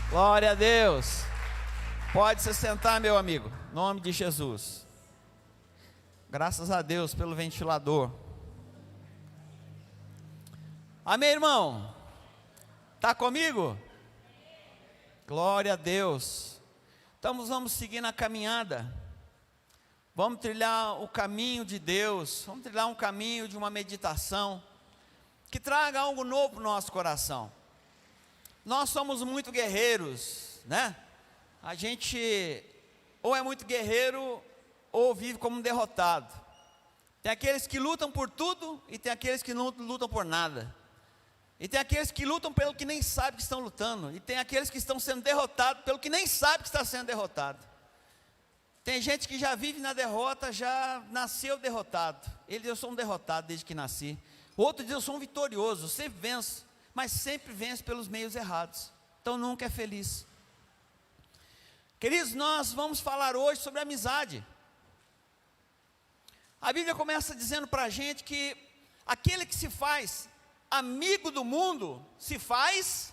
Glória a Deus. Pode se sentar, meu amigo, em nome de Jesus. Graças a Deus pelo ventilador. Amém, irmão? Está comigo? Glória a Deus. Então vamos seguir na caminhada. Vamos trilhar o caminho de Deus. Vamos trilhar um caminho de uma meditação que traga algo novo para o nosso coração. Nós somos muito guerreiros, né? A gente ou é muito guerreiro ou vive como um derrotado. Tem aqueles que lutam por tudo e tem aqueles que não lutam por nada. E tem aqueles que lutam pelo que nem sabem que estão lutando. E tem aqueles que estão sendo derrotados pelo que nem sabe que está sendo derrotado. Tem gente que já vive na derrota, já nasceu derrotado. Ele diz: eu sou um derrotado desde que nasci. Outro diz: eu sou um vitorioso, eu sempre venço. Mas sempre vence pelos meios errados. Então nunca é feliz. Queridos, nós vamos falar hoje sobre amizade. A Bíblia começa dizendo para a gente que aquele que se faz amigo do mundo, se faz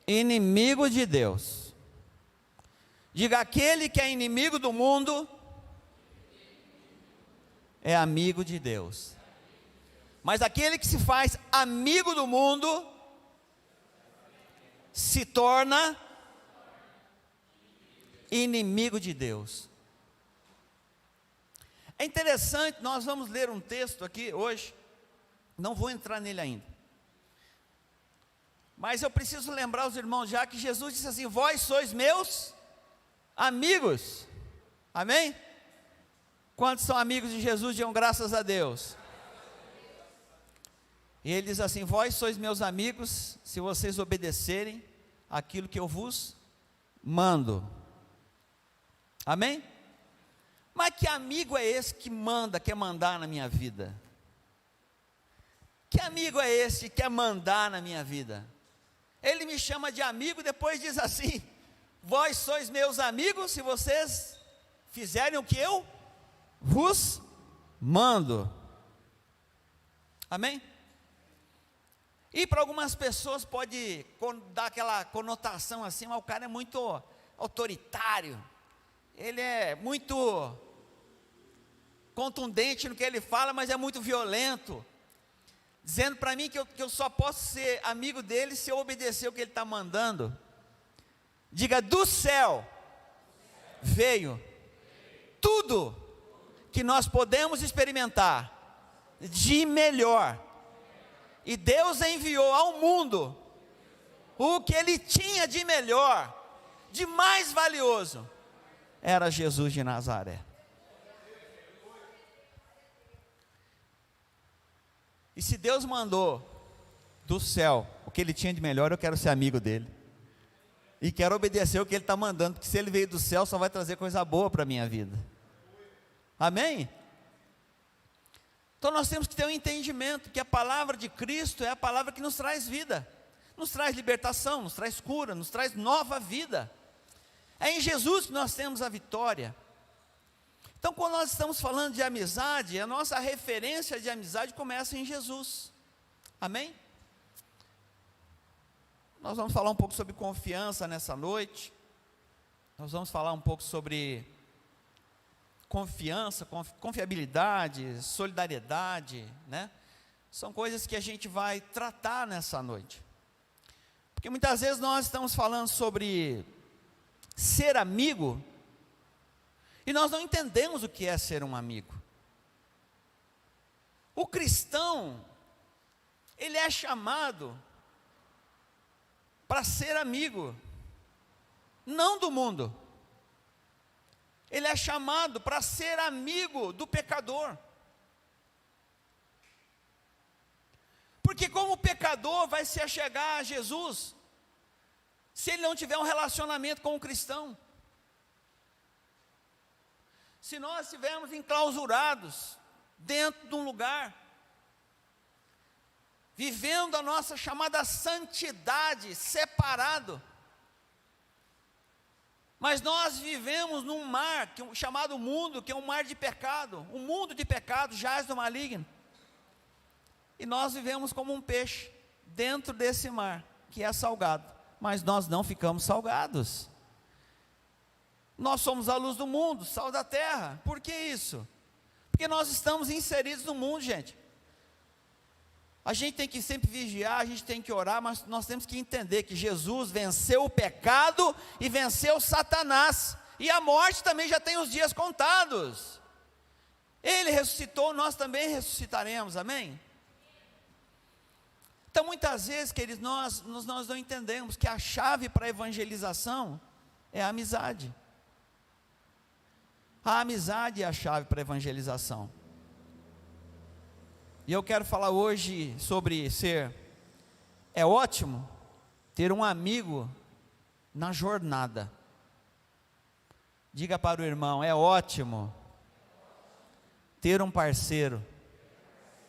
inimigo de Deus. Diga: aquele que é inimigo do mundo é amigo de Deus. Mas aquele que se faz amigo do mundo se torna inimigo de Deus. É interessante, nós vamos ler um texto aqui hoje. Não vou entrar nele ainda. Mas eu preciso lembrar os irmãos já que Jesus disse assim: vós sois meus amigos. Amém? Quantos são amigos de Jesus? Digam graças a Deus. E ele diz assim: vós sois meus amigos se vocês obedecerem aquilo que eu vos mando. Amém? Mas que amigo é esse que manda, quer mandar na minha vida? Que amigo é esse que quer mandar na minha vida? Ele me chama de amigo, depois diz assim: vós sois meus amigos se vocês fizerem o que eu vos mando. Amém? E para algumas pessoas pode dar aquela conotação assim: mas o cara é muito autoritário, ele é muito contundente no que ele fala, mas é muito violento, dizendo para mim que eu só posso ser amigo dele se eu obedecer o que ele está mandando. Diga: do céu veio tudo que nós podemos experimentar de melhor. E Deus enviou ao mundo o que ele tinha de melhor, de mais valioso, era Jesus de Nazaré. E se Deus mandou do céu o que ele tinha de melhor, eu quero ser amigo dele. E quero obedecer o que ele está mandando, porque se ele veio do céu, só vai trazer coisa boa para a minha vida. Amém? Então nós temos que ter um entendimento que a palavra de Cristo é a palavra que nos traz vida, nos traz libertação, nos traz cura, nos traz nova vida. É em Jesus que nós temos a vitória. Então quando nós estamos falando de amizade, a nossa referência de amizade começa em Jesus. Amém? Nós vamos falar um pouco sobre confiança nessa noite. Nós vamos falar um pouco sobre confiança, confiabilidade, solidariedade, né? São coisas que a gente vai tratar nessa noite. Porque muitas vezes nós estamos falando sobre ser amigo e nós não entendemos o que é ser um amigo. O cristão, ele é chamado para ser amigo, não do mundo. Ele é chamado para ser amigo do pecador. Porque como o pecador vai se achegar a Jesus, se ele não tiver um relacionamento com o cristão? Se nós estivermos enclausurados dentro de um lugar, vivendo a nossa chamada santidade, separado, mas nós vivemos num mar chamado mundo, que é um mar de pecado. Um mundo de pecado jaz do maligno. E nós vivemos como um peixe dentro desse mar, que é salgado, mas nós não ficamos salgados. Nós somos a luz do mundo, sal da terra. Por que isso? Porque nós estamos inseridos no mundo, gente. A gente tem que sempre vigiar, a gente tem que orar, mas nós temos que entender que Jesus venceu o pecado e venceu Satanás. E a morte também já tem os dias contados. Ele ressuscitou, nós também ressuscitaremos, amém? Então muitas vezes, queridos, nós não entendemos que a chave para a evangelização é a amizade. A amizade é a chave para a evangelização. E eu quero falar hoje sobre é ótimo ter um amigo na jornada. Diga para o irmão, é ótimo ter um parceiro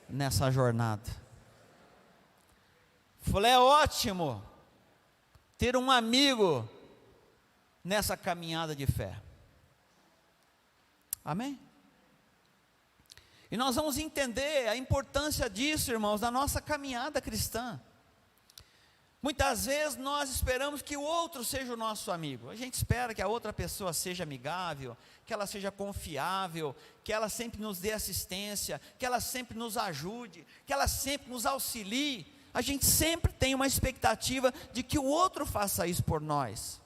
nessa jornada. Falei, é ótimo ter um amigo nessa caminhada de fé. Amém? E nós vamos entender a importância disso, irmãos, na nossa caminhada cristã. Muitas vezes nós esperamos que o outro seja o nosso amigo. A gente espera que a outra pessoa seja amigável, que ela seja confiável, que ela sempre nos dê assistência, que ela sempre nos ajude, que ela sempre nos auxilie. A gente sempre tem uma expectativa de que o outro faça isso por nós.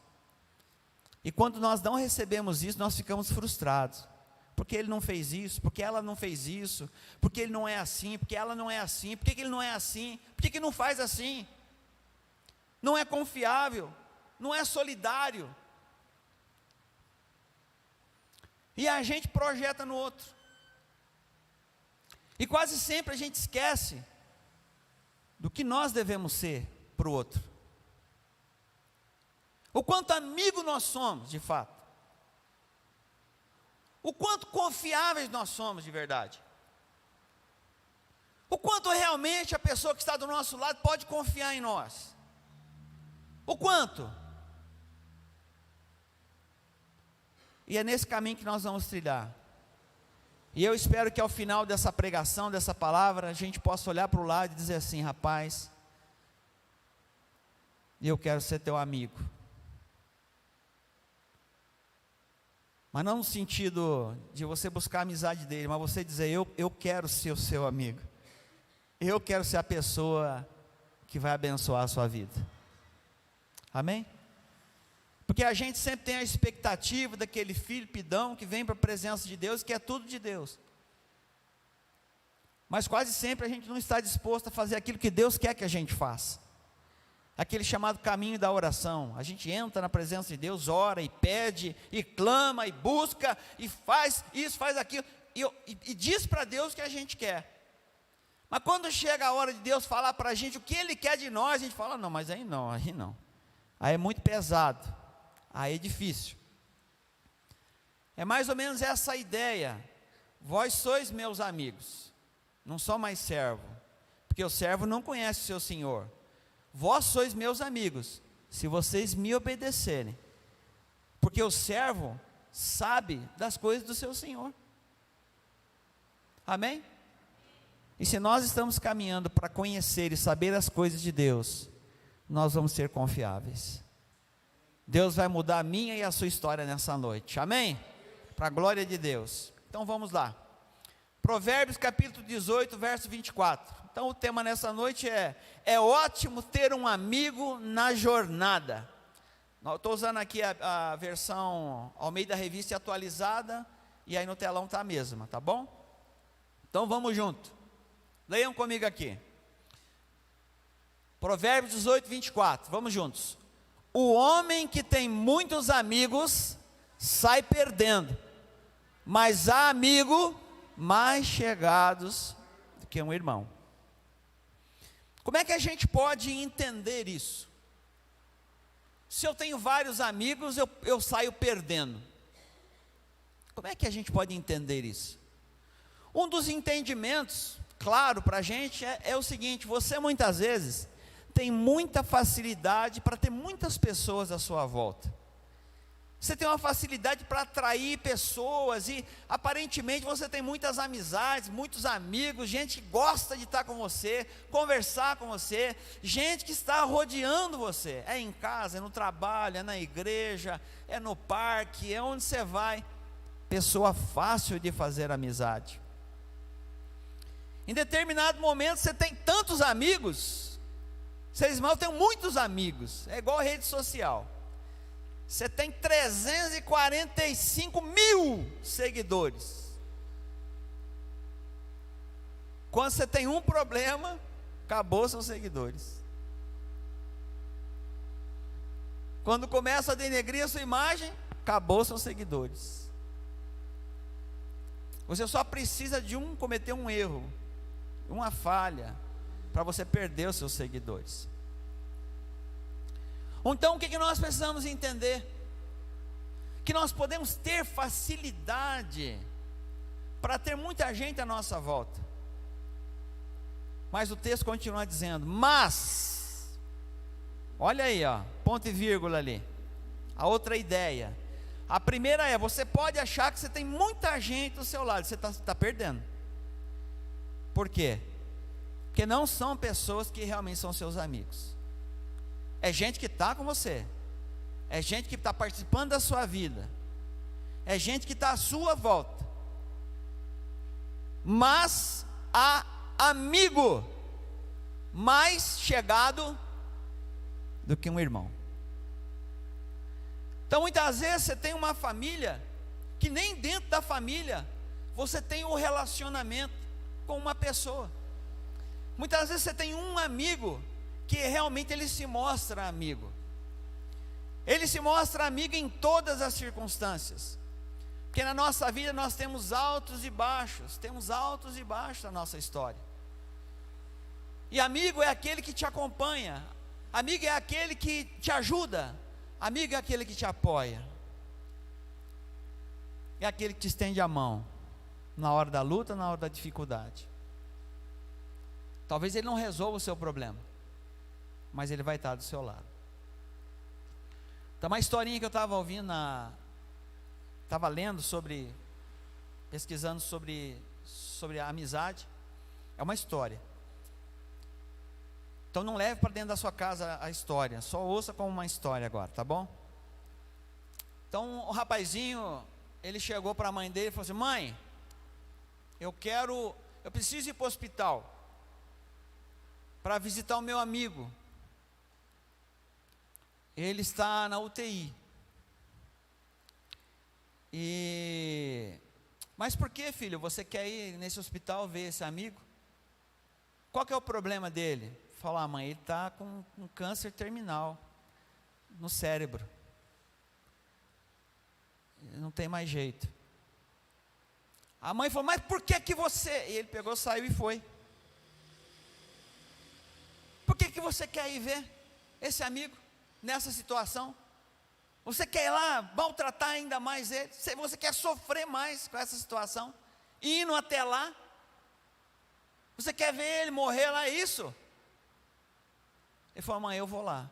E quando nós não recebemos isso, nós ficamos frustrados. Porque ele não fez isso, porque ela não fez isso, porque ele não é assim, porque ela não é assim, porque ele não é assim, porque que não faz assim? Não é confiável, não é solidário. E a gente projeta no outro. E quase sempre a gente esquece do que nós devemos ser para o outro. O quanto amigo nós somos, de fato. O quanto confiáveis nós somos de verdade. O quanto realmente a pessoa que está do nosso lado pode confiar em nós. O quanto. E é nesse caminho que nós vamos trilhar. E eu espero que ao final dessa pregação, dessa palavra, a gente possa olhar para o lado e dizer assim, rapaz, eu quero ser teu amigo. Mas não no sentido de você buscar a amizade dele, mas você dizer, eu quero ser o seu amigo. Eu quero ser a pessoa que vai abençoar a sua vida. Amém? Porque a gente sempre tem a expectativa daquele filho pidão que vem para a presença de Deus, que é tudo de Deus. Mas quase sempre a gente não está disposto a fazer aquilo que Deus quer que a gente faça. Aquele chamado caminho da oração. A gente entra na presença de Deus, ora e pede, e clama, e busca, e faz isso, faz aquilo, e diz para Deus o que a gente quer. Mas quando chega a hora de Deus falar para a gente o que Ele quer de nós, a gente fala, não, mas aí não. Aí é muito pesado, aí é difícil. É mais ou menos essa a ideia. Vós sois meus amigos, não sou mais servo, porque o servo não conhece o seu senhor. Vós sois meus amigos, se vocês me obedecerem, porque o servo sabe das coisas do seu senhor. Amém? E se nós estamos caminhando para conhecer e saber as coisas de Deus, nós vamos ser confiáveis. Deus vai mudar a minha e a sua história nessa noite, amém? Para a glória de Deus. Então vamos lá, Provérbios capítulo 18, verso 24. Então o tema nessa noite é ótimo ter um amigo na jornada. Estou usando aqui a versão Almeida Revista atualizada, e aí no telão está a mesma, tá bom? Então vamos junto, leiam comigo aqui, Provérbios 18, 24, vamos juntos. O homem que tem muitos amigos sai perdendo, mas há amigo mais chegados do que um irmão. Como é que a gente pode entender isso? Se eu tenho vários amigos, eu saio perdendo. Como é que a gente pode entender isso? Um dos entendimentos, claro, para a gente é o seguinte: você muitas vezes tem muita facilidade para ter muitas pessoas à sua volta. Você tem uma facilidade para atrair pessoas e aparentemente você tem muitas amizades, muitos amigos, gente que gosta de estar com você, conversar com você, gente que está rodeando você. É em casa, é no trabalho, é na igreja, é no parque, é onde você vai. Pessoa fácil de fazer amizade. Em determinado momento você tem tantos amigos. Vocês, irmãos, eu tenho muitos amigos. É igual a rede social. Você tem 345 mil seguidores. Quando você tem um problema, acabou seus seguidores. Quando começa a denegrir a sua imagem, acabou seus seguidores. Você só precisa de cometer um erro, uma falha, para você perder os seus seguidores. Então o que nós precisamos entender? Que nós podemos ter facilidade para ter muita gente à nossa volta. Mas o texto continua dizendo, mas, olha aí, ó, ponto e vírgula ali, a outra ideia. A primeira é, você pode achar que você tem muita gente do seu lado, você está perdendo. Por quê? Porque não são pessoas que realmente são seus amigos. É gente que está com você, é gente que está participando da sua vida, é gente que está à sua volta, mas há amigo mais chegado do que um irmão. Então muitas vezes você tem uma família, que nem dentro da família, você tem um relacionamento com uma pessoa. Muitas vezes você tem um amigo, que realmente ele se mostra amigo. Ele se mostra amigo em todas as circunstâncias. Porque na nossa vida nós temos altos e baixos. Temos altos e baixos na nossa história. E amigo é aquele que te acompanha. Amigo é aquele que te ajuda. Amigo é aquele que te apoia. É aquele que te estende a mão. Na hora da luta, na hora da dificuldade. Talvez ele não resolva o seu problema, mas ele vai estar do seu lado. Então uma historinha que eu estava ouvindo, estava lendo pesquisando sobre a amizade, é uma história. Então não leve para dentro da sua casa a história, só ouça como uma história agora, tá bom? Então o rapazinho, ele chegou para a mãe dele e falou assim, mãe, eu preciso ir para o hospital, para visitar o meu amigo. Ele está na UTI. Mas por que, filho, você quer ir nesse hospital ver esse amigo? Qual que é o problema dele? Falar, mãe, ele está com um câncer terminal no cérebro. Não tem mais jeito. A mãe falou, mas por que você... E ele pegou, saiu e foi. Por que você quer ir ver esse amigo nessa situação? Você quer ir lá maltratar ainda mais ele? Você quer sofrer mais com essa situação? Indo até lá? Você quer ver ele morrer lá, é isso? Ele falou, mãe, eu vou lá.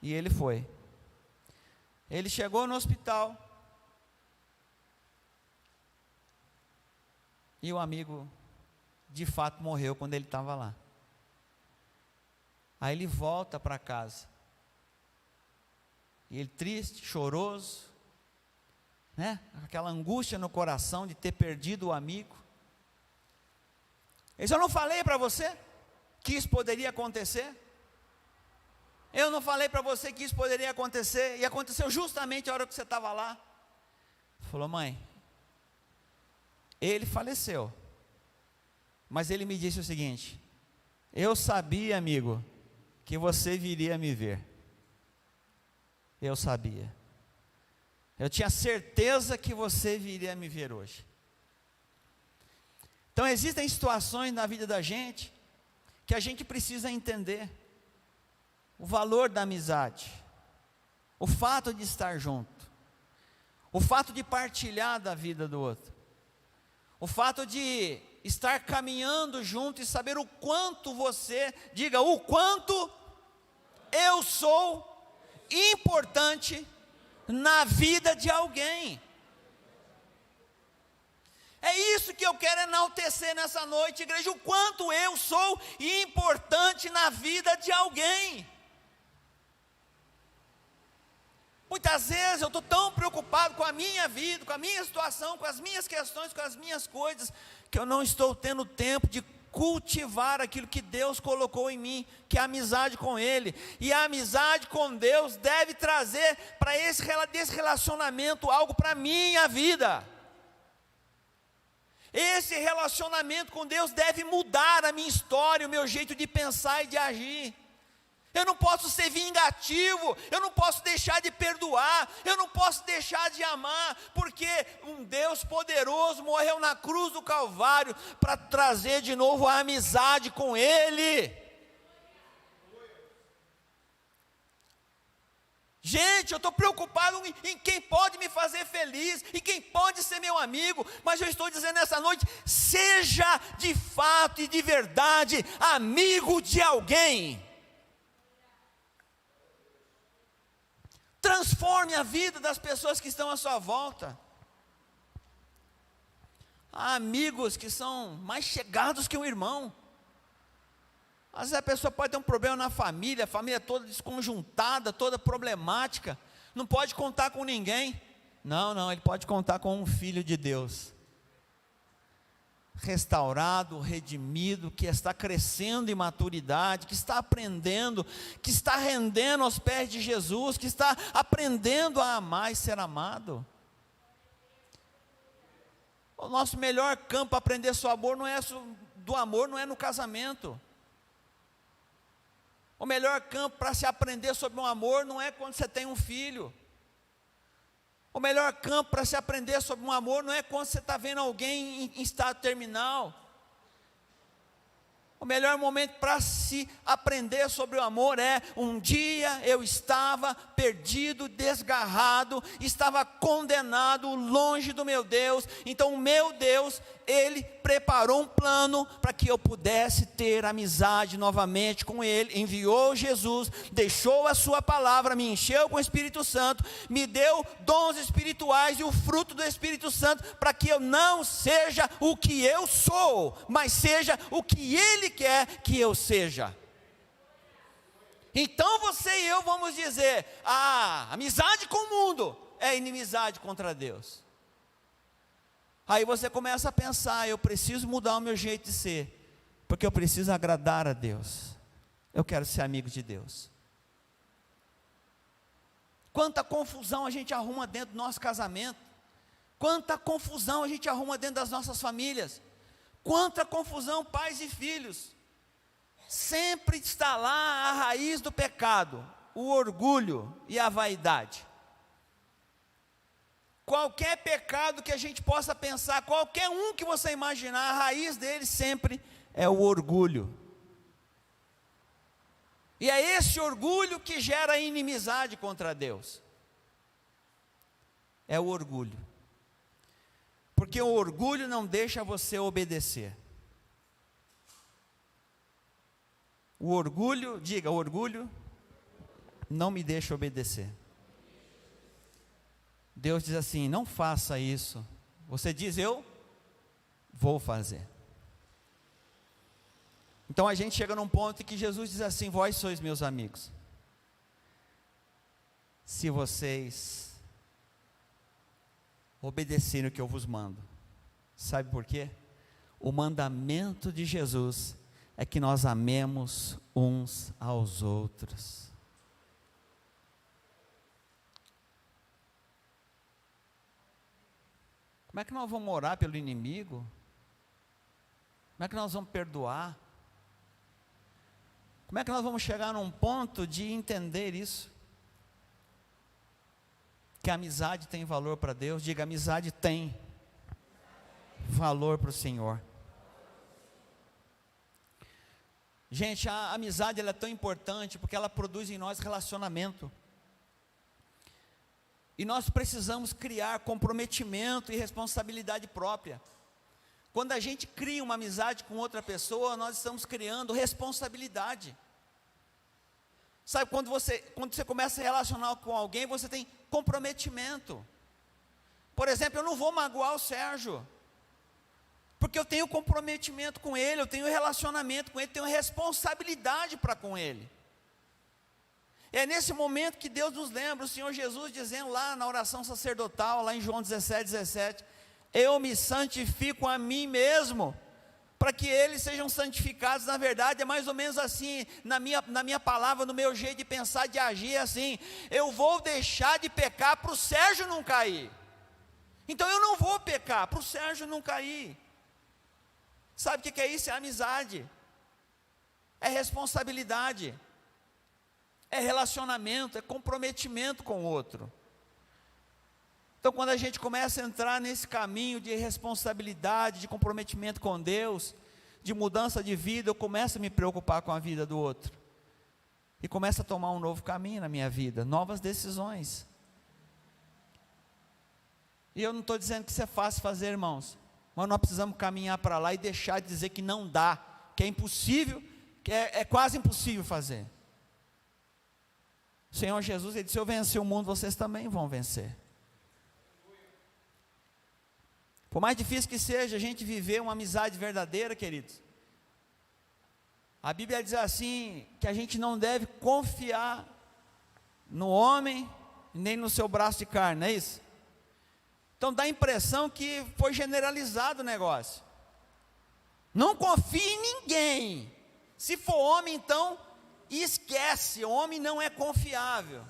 E ele foi. Ele chegou no hospital. E o amigo, de fato, morreu quando ele estava lá. Aí ele volta para casa. E ele triste, choroso, né? Aquela angústia no coração de ter perdido o amigo. Eu não falei para você que isso poderia acontecer? Eu não falei para você que isso poderia acontecer? E aconteceu justamente a hora que você estava lá. Falou, mãe, ele faleceu, mas ele me disse o seguinte: eu sabia, amigo, que você viria me ver. Eu sabia. Eu tinha certeza que você viria me ver hoje. Então existem situações na vida da gente que a gente precisa entender o valor da amizade, o fato de estar junto, o fato de partilhar da vida do outro, o fato de estar caminhando junto e saber o quanto você, diga, o quanto eu sou importante na vida de alguém. É isso que eu quero enaltecer nessa noite, igreja, o quanto eu sou importante na vida de alguém. Muitas vezes eu estou tão preocupado com a minha vida, com a minha situação, com as minhas questões, com as minhas coisas, que eu não estou tendo tempo de cultivar aquilo que Deus colocou em mim, que é a amizade com Ele. E a amizade com Deus deve trazer para desse relacionamento algo para a minha vida. Esse relacionamento com Deus deve mudar a minha história, o meu jeito de pensar e de agir. Eu não posso ser vingativo, eu não posso deixar de perdoar, eu não posso deixar de amar, porque um Deus poderoso morreu na cruz do Calvário para trazer de novo a amizade com Ele. Gente, eu estou preocupado em quem pode me fazer feliz, em quem pode ser meu amigo, mas eu estou dizendo nessa noite, seja de fato e de verdade amigo de alguém. Transforme a vida das pessoas que estão à sua volta. Há amigos que são mais chegados que um irmão. Às vezes a pessoa pode ter um problema na família, a família toda desconjuntada, toda problemática, não pode contar com ninguém. Não, ele pode contar com um filho de Deus, restaurado, redimido, que está crescendo em maturidade, que está aprendendo, que está rendendo aos pés de Jesus, que está aprendendo a amar e ser amado. O nosso melhor campo para aprender do amor não é no casamento. O melhor campo para se aprender sobre um amor não é quando você tem um filho. O melhor campo para se aprender sobre um amor não é quando você está vendo alguém em estado terminal. O melhor momento para se aprender sobre o amor é: um dia eu estava perdido, desgarrado, estava condenado, longe do meu Deus. Então o meu Deus, Ele preparou um plano para que eu pudesse ter amizade novamente com Ele. Enviou Jesus, deixou a sua palavra, me encheu com o Espírito Santo, me deu dons espirituais e o fruto do Espírito Santo, para que eu não seja o que eu sou, mas seja o que Ele quer que eu seja. Então você e eu vamos dizer: amizade com o mundo é inimizade contra Deus. Aí você começa a pensar: eu preciso mudar o meu jeito de ser, porque eu preciso agradar a Deus, eu quero ser amigo de Deus. Quanta confusão a gente arruma dentro do nosso casamento, quanta confusão a gente arruma dentro das nossas famílias, quanta confusão pais e filhos. Sempre está lá a raiz do pecado, o orgulho e a vaidade. Qualquer pecado que a gente possa pensar, qualquer um que você imaginar, a raiz dele sempre é o orgulho. E é esse orgulho que gera inimizade contra Deus. É o orgulho. Porque o orgulho não deixa você obedecer. O orgulho, diga, o orgulho não me deixa obedecer. Deus diz assim: não faça isso. Você diz: eu vou fazer. Então a gente chega num ponto em que Jesus diz assim: vós sois meus amigos, se vocês obedecerem o que eu vos mando. Sabe por quê? O mandamento de Jesus é que nós amemos uns aos outros. Como é que nós vamos orar pelo inimigo? Como é que nós vamos perdoar? Como é que nós vamos chegar num ponto de entender isso? Que a amizade tem valor para Deus. Diga: amizade tem valor para o Senhor. Gente, a amizade ela é tão importante porque ela produz em nós relacionamento. E nós precisamos criar comprometimento e responsabilidade própria. Quando a gente cria uma amizade com outra pessoa, nós estamos criando responsabilidade. Sabe, quando você começa a relacionar com alguém, você tem comprometimento. Por exemplo, eu não vou magoar o Sérgio, porque eu tenho comprometimento com ele, eu tenho relacionamento com ele, tenho responsabilidade para com ele. É nesse momento que Deus nos lembra, o Senhor Jesus dizendo lá na oração sacerdotal, lá em João 17, eu me santifico a mim mesmo, para que eles sejam santificados na verdade. É mais ou menos assim, na minha palavra, no meu jeito de pensar, de agir, é assim, eu vou deixar de pecar para o Sérgio não cair, então eu não vou pecar, para o Sérgio não cair. Sabe o que é isso? É amizade, é responsabilidade, é relacionamento, é comprometimento com o outro. Então, quando a gente começa a entrar nesse caminho de responsabilidade, de comprometimento com Deus, de mudança de vida, eu começo a me preocupar com a vida do outro, e começo a tomar um novo caminho na minha vida, novas decisões. E eu não estou dizendo que isso é fácil fazer, irmãos, mas nós precisamos caminhar para lá e deixar de dizer que não dá, que é impossível, que é quase impossível fazer. O Senhor Jesus, Ele disse, se eu vencer o mundo, vocês também vão vencer. Por mais difícil que seja a gente viver uma amizade verdadeira, queridos, a Bíblia diz assim, que a gente não deve confiar no homem, nem no seu braço de carne, não é isso? Então dá a impressão que foi generalizado o negócio. Não confie em ninguém. Se for homem, então, esquece, homem não é confiável.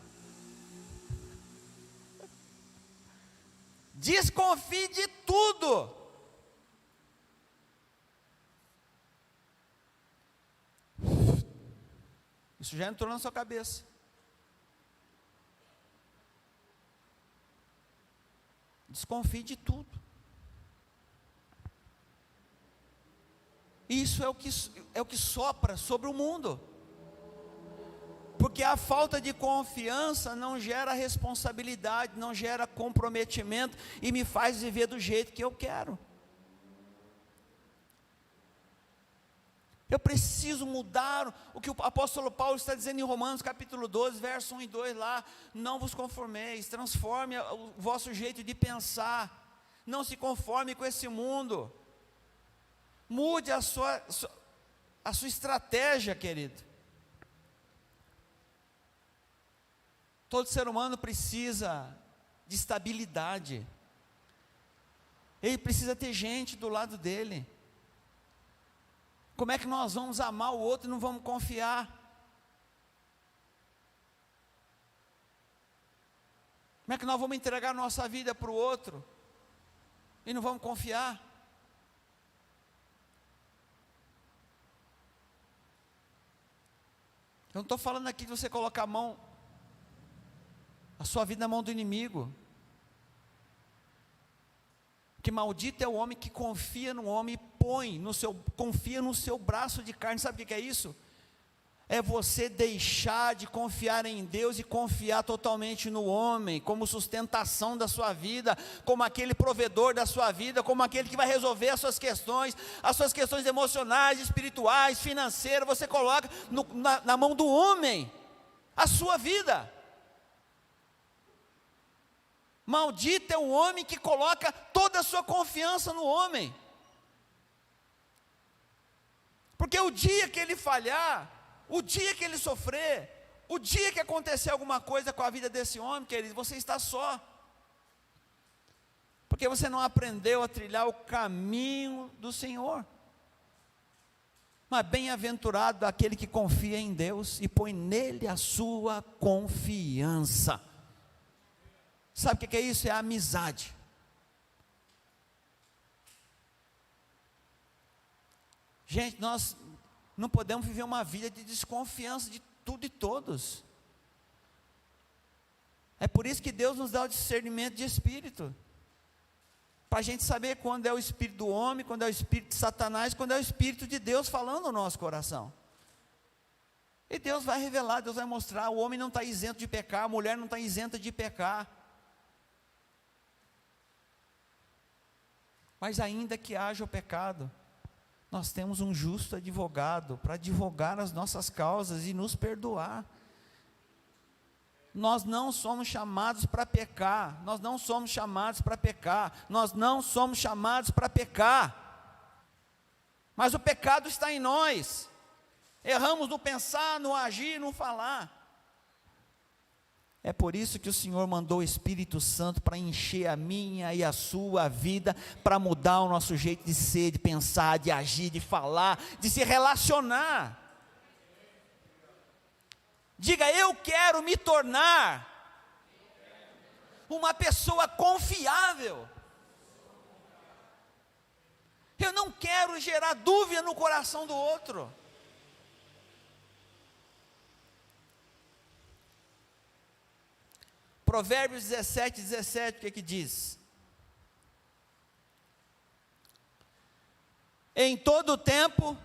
Desconfie de tudo. Isso já entrou na sua cabeça. Desconfie de tudo. Isso é o que sopra sobre o mundo. Porque a falta de confiança não gera responsabilidade, não gera comprometimento e me faz viver do jeito que eu quero. Eu preciso mudar o que o apóstolo Paulo está dizendo em Romanos capítulo 12, verso 1 e 2 lá, não vos conformeis, transforme o vosso jeito de pensar, não se conforme com esse mundo, mude a sua estratégia, querido. Todo ser humano precisa de estabilidade, ele precisa ter gente do lado dele. Como é que nós vamos amar o outro e não vamos confiar? Como é que nós vamos entregar nossa vida para o outro e não vamos confiar? Eu não estou falando aqui de você colocar a sua vida na mão do inimigo, que maldito é o homem que confia no homem e confia no seu braço de carne. Sabe o que é isso? É você deixar de confiar em Deus e confiar totalmente no homem, como sustentação da sua vida, como aquele provedor da sua vida, como aquele que vai resolver as suas questões emocionais, espirituais, financeiras. Você coloca na mão do homem a sua vida. Maldito é o homem que coloca toda a sua confiança no homem, porque o dia que ele falhar, o dia que ele sofrer, o dia que acontecer alguma coisa com a vida desse homem, querido, você está só, porque você não aprendeu a trilhar o caminho do Senhor. Mas bem-aventurado aquele que confia em Deus e põe nele a sua confiança. Sabe o que é isso? É a amizade. Gente, nós não podemos viver uma vida de desconfiança de tudo e todos. É por isso que Deus nos dá o discernimento de espírito, para a gente saber quando é o espírito do homem, quando é o espírito de Satanás, quando é o espírito de Deus falando no nosso coração. E Deus vai revelar, Deus vai mostrar. O homem não está isento de pecar, a mulher não está isenta de pecar. Mas ainda que haja o pecado, nós temos um justo advogado para advogar as nossas causas e nos perdoar. Nós não somos chamados para pecar, nós não somos chamados para pecar, nós não somos chamados para pecar, mas o pecado está em nós, erramos no pensar, no agir, no falar. É por isso que o Senhor mandou o Espírito Santo para encher a minha e a sua vida, para mudar o nosso jeito de ser, de pensar, de agir, de falar, de se relacionar. Diga: eu quero me tornar uma pessoa confiável. Eu não quero gerar dúvida no coração do outro. Provérbios 17, o que diz? Em todo tempo,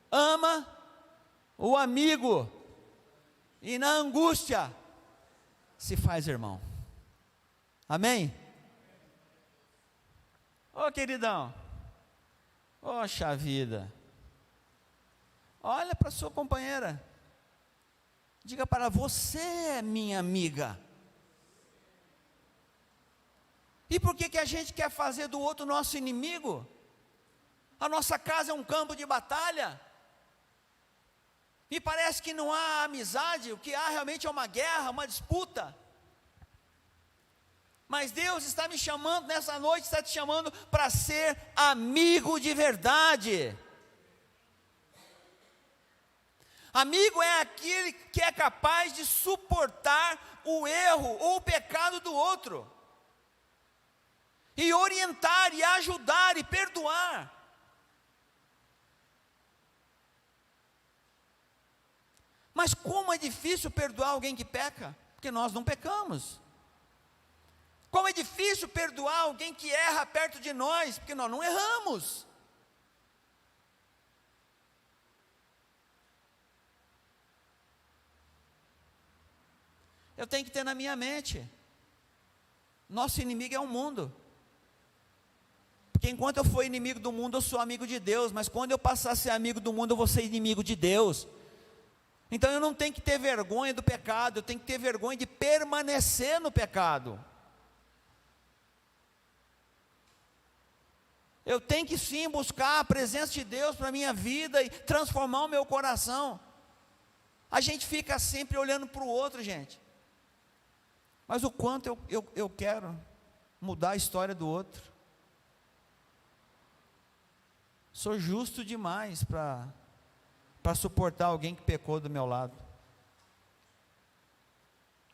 ama o amigo, e na angústia se faz irmão. Amém? Ô queridão, poxa vida, olha para sua companheira, diga para ela: você é minha amiga. E por que a gente quer fazer do outro nosso inimigo? A nossa casa é um campo de batalha, e parece que não há amizade, o que há realmente é uma guerra, uma disputa. Mas Deus está me chamando nessa noite, está te chamando para ser amigo de verdade. Amigo é aquele que é capaz de suportar o erro ou o pecado do outro, e orientar, e ajudar, e perdoar. Mas como é difícil perdoar alguém que peca, porque nós não pecamos. Como é difícil perdoar alguém que erra perto de nós, porque nós não erramos. Eu tenho que ter na minha mente, nosso inimigo é o mundo. Porque enquanto eu for inimigo do mundo, eu sou amigo de Deus. Mas quando eu passar a ser amigo do mundo, eu vou ser inimigo de Deus. Então eu não tenho que ter vergonha do pecado, eu tenho que ter vergonha de permanecer no pecado. Eu tenho que sim buscar a presença de Deus para a minha vida e transformar o meu coração. A gente fica sempre olhando para o outro, gente. Mas o quanto eu quero mudar a história do outro. Sou justo demais para suportar alguém que pecou do meu lado.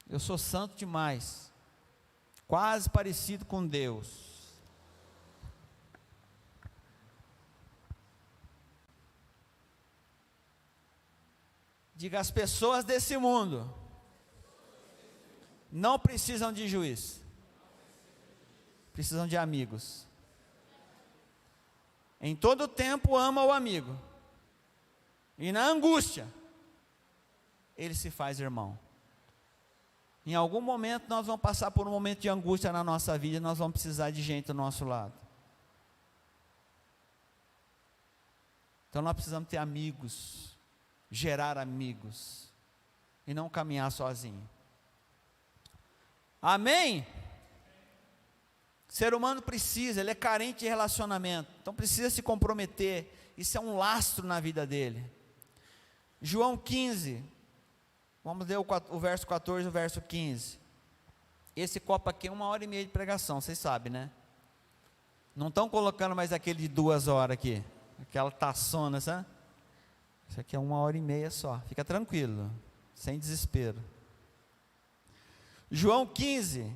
Eu sou santo demais, quase parecido com Deus. Diga: as pessoas desse mundo não precisam de juiz, precisam de amigos. Em todo tempo ama o amigo, e na angústia ele se faz irmão. Em algum momento nós vamos passar por um momento de angústia na nossa vida, e nós vamos precisar de gente do nosso lado. Então nós precisamos ter amigos, gerar amigos, e não caminhar sozinho. Amém? O ser humano precisa, ele é carente de relacionamento, então precisa se comprometer. Isso é um lastro na vida dele. João 15, vamos ler o verso 14 e o verso 15. Esse copo aqui é 1h30 de pregação, vocês sabem, né? Não estão colocando mais aquele de 2 horas aqui, aquela taçona, sabe? Isso aqui é 1h30 só, fica tranquilo, sem desespero. João 15,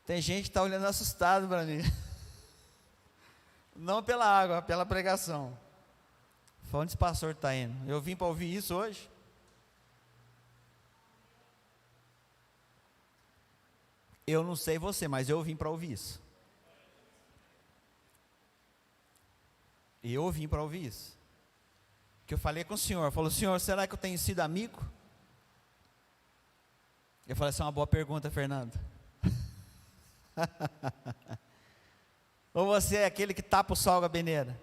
tem gente que está olhando assustado para mim. Não pela água, pela pregação. Para onde esse pastor está indo? Eu vim para ouvir isso hoje? Eu não sei você, mas eu vim para ouvir isso. Eu vim para ouvir isso. Que eu falei com o senhor, falou: senhor, será que eu tenho sido amigo? Eu falei: essa é uma boa pergunta, Fernando. Ou você é aquele que tapa o sol com a peneira?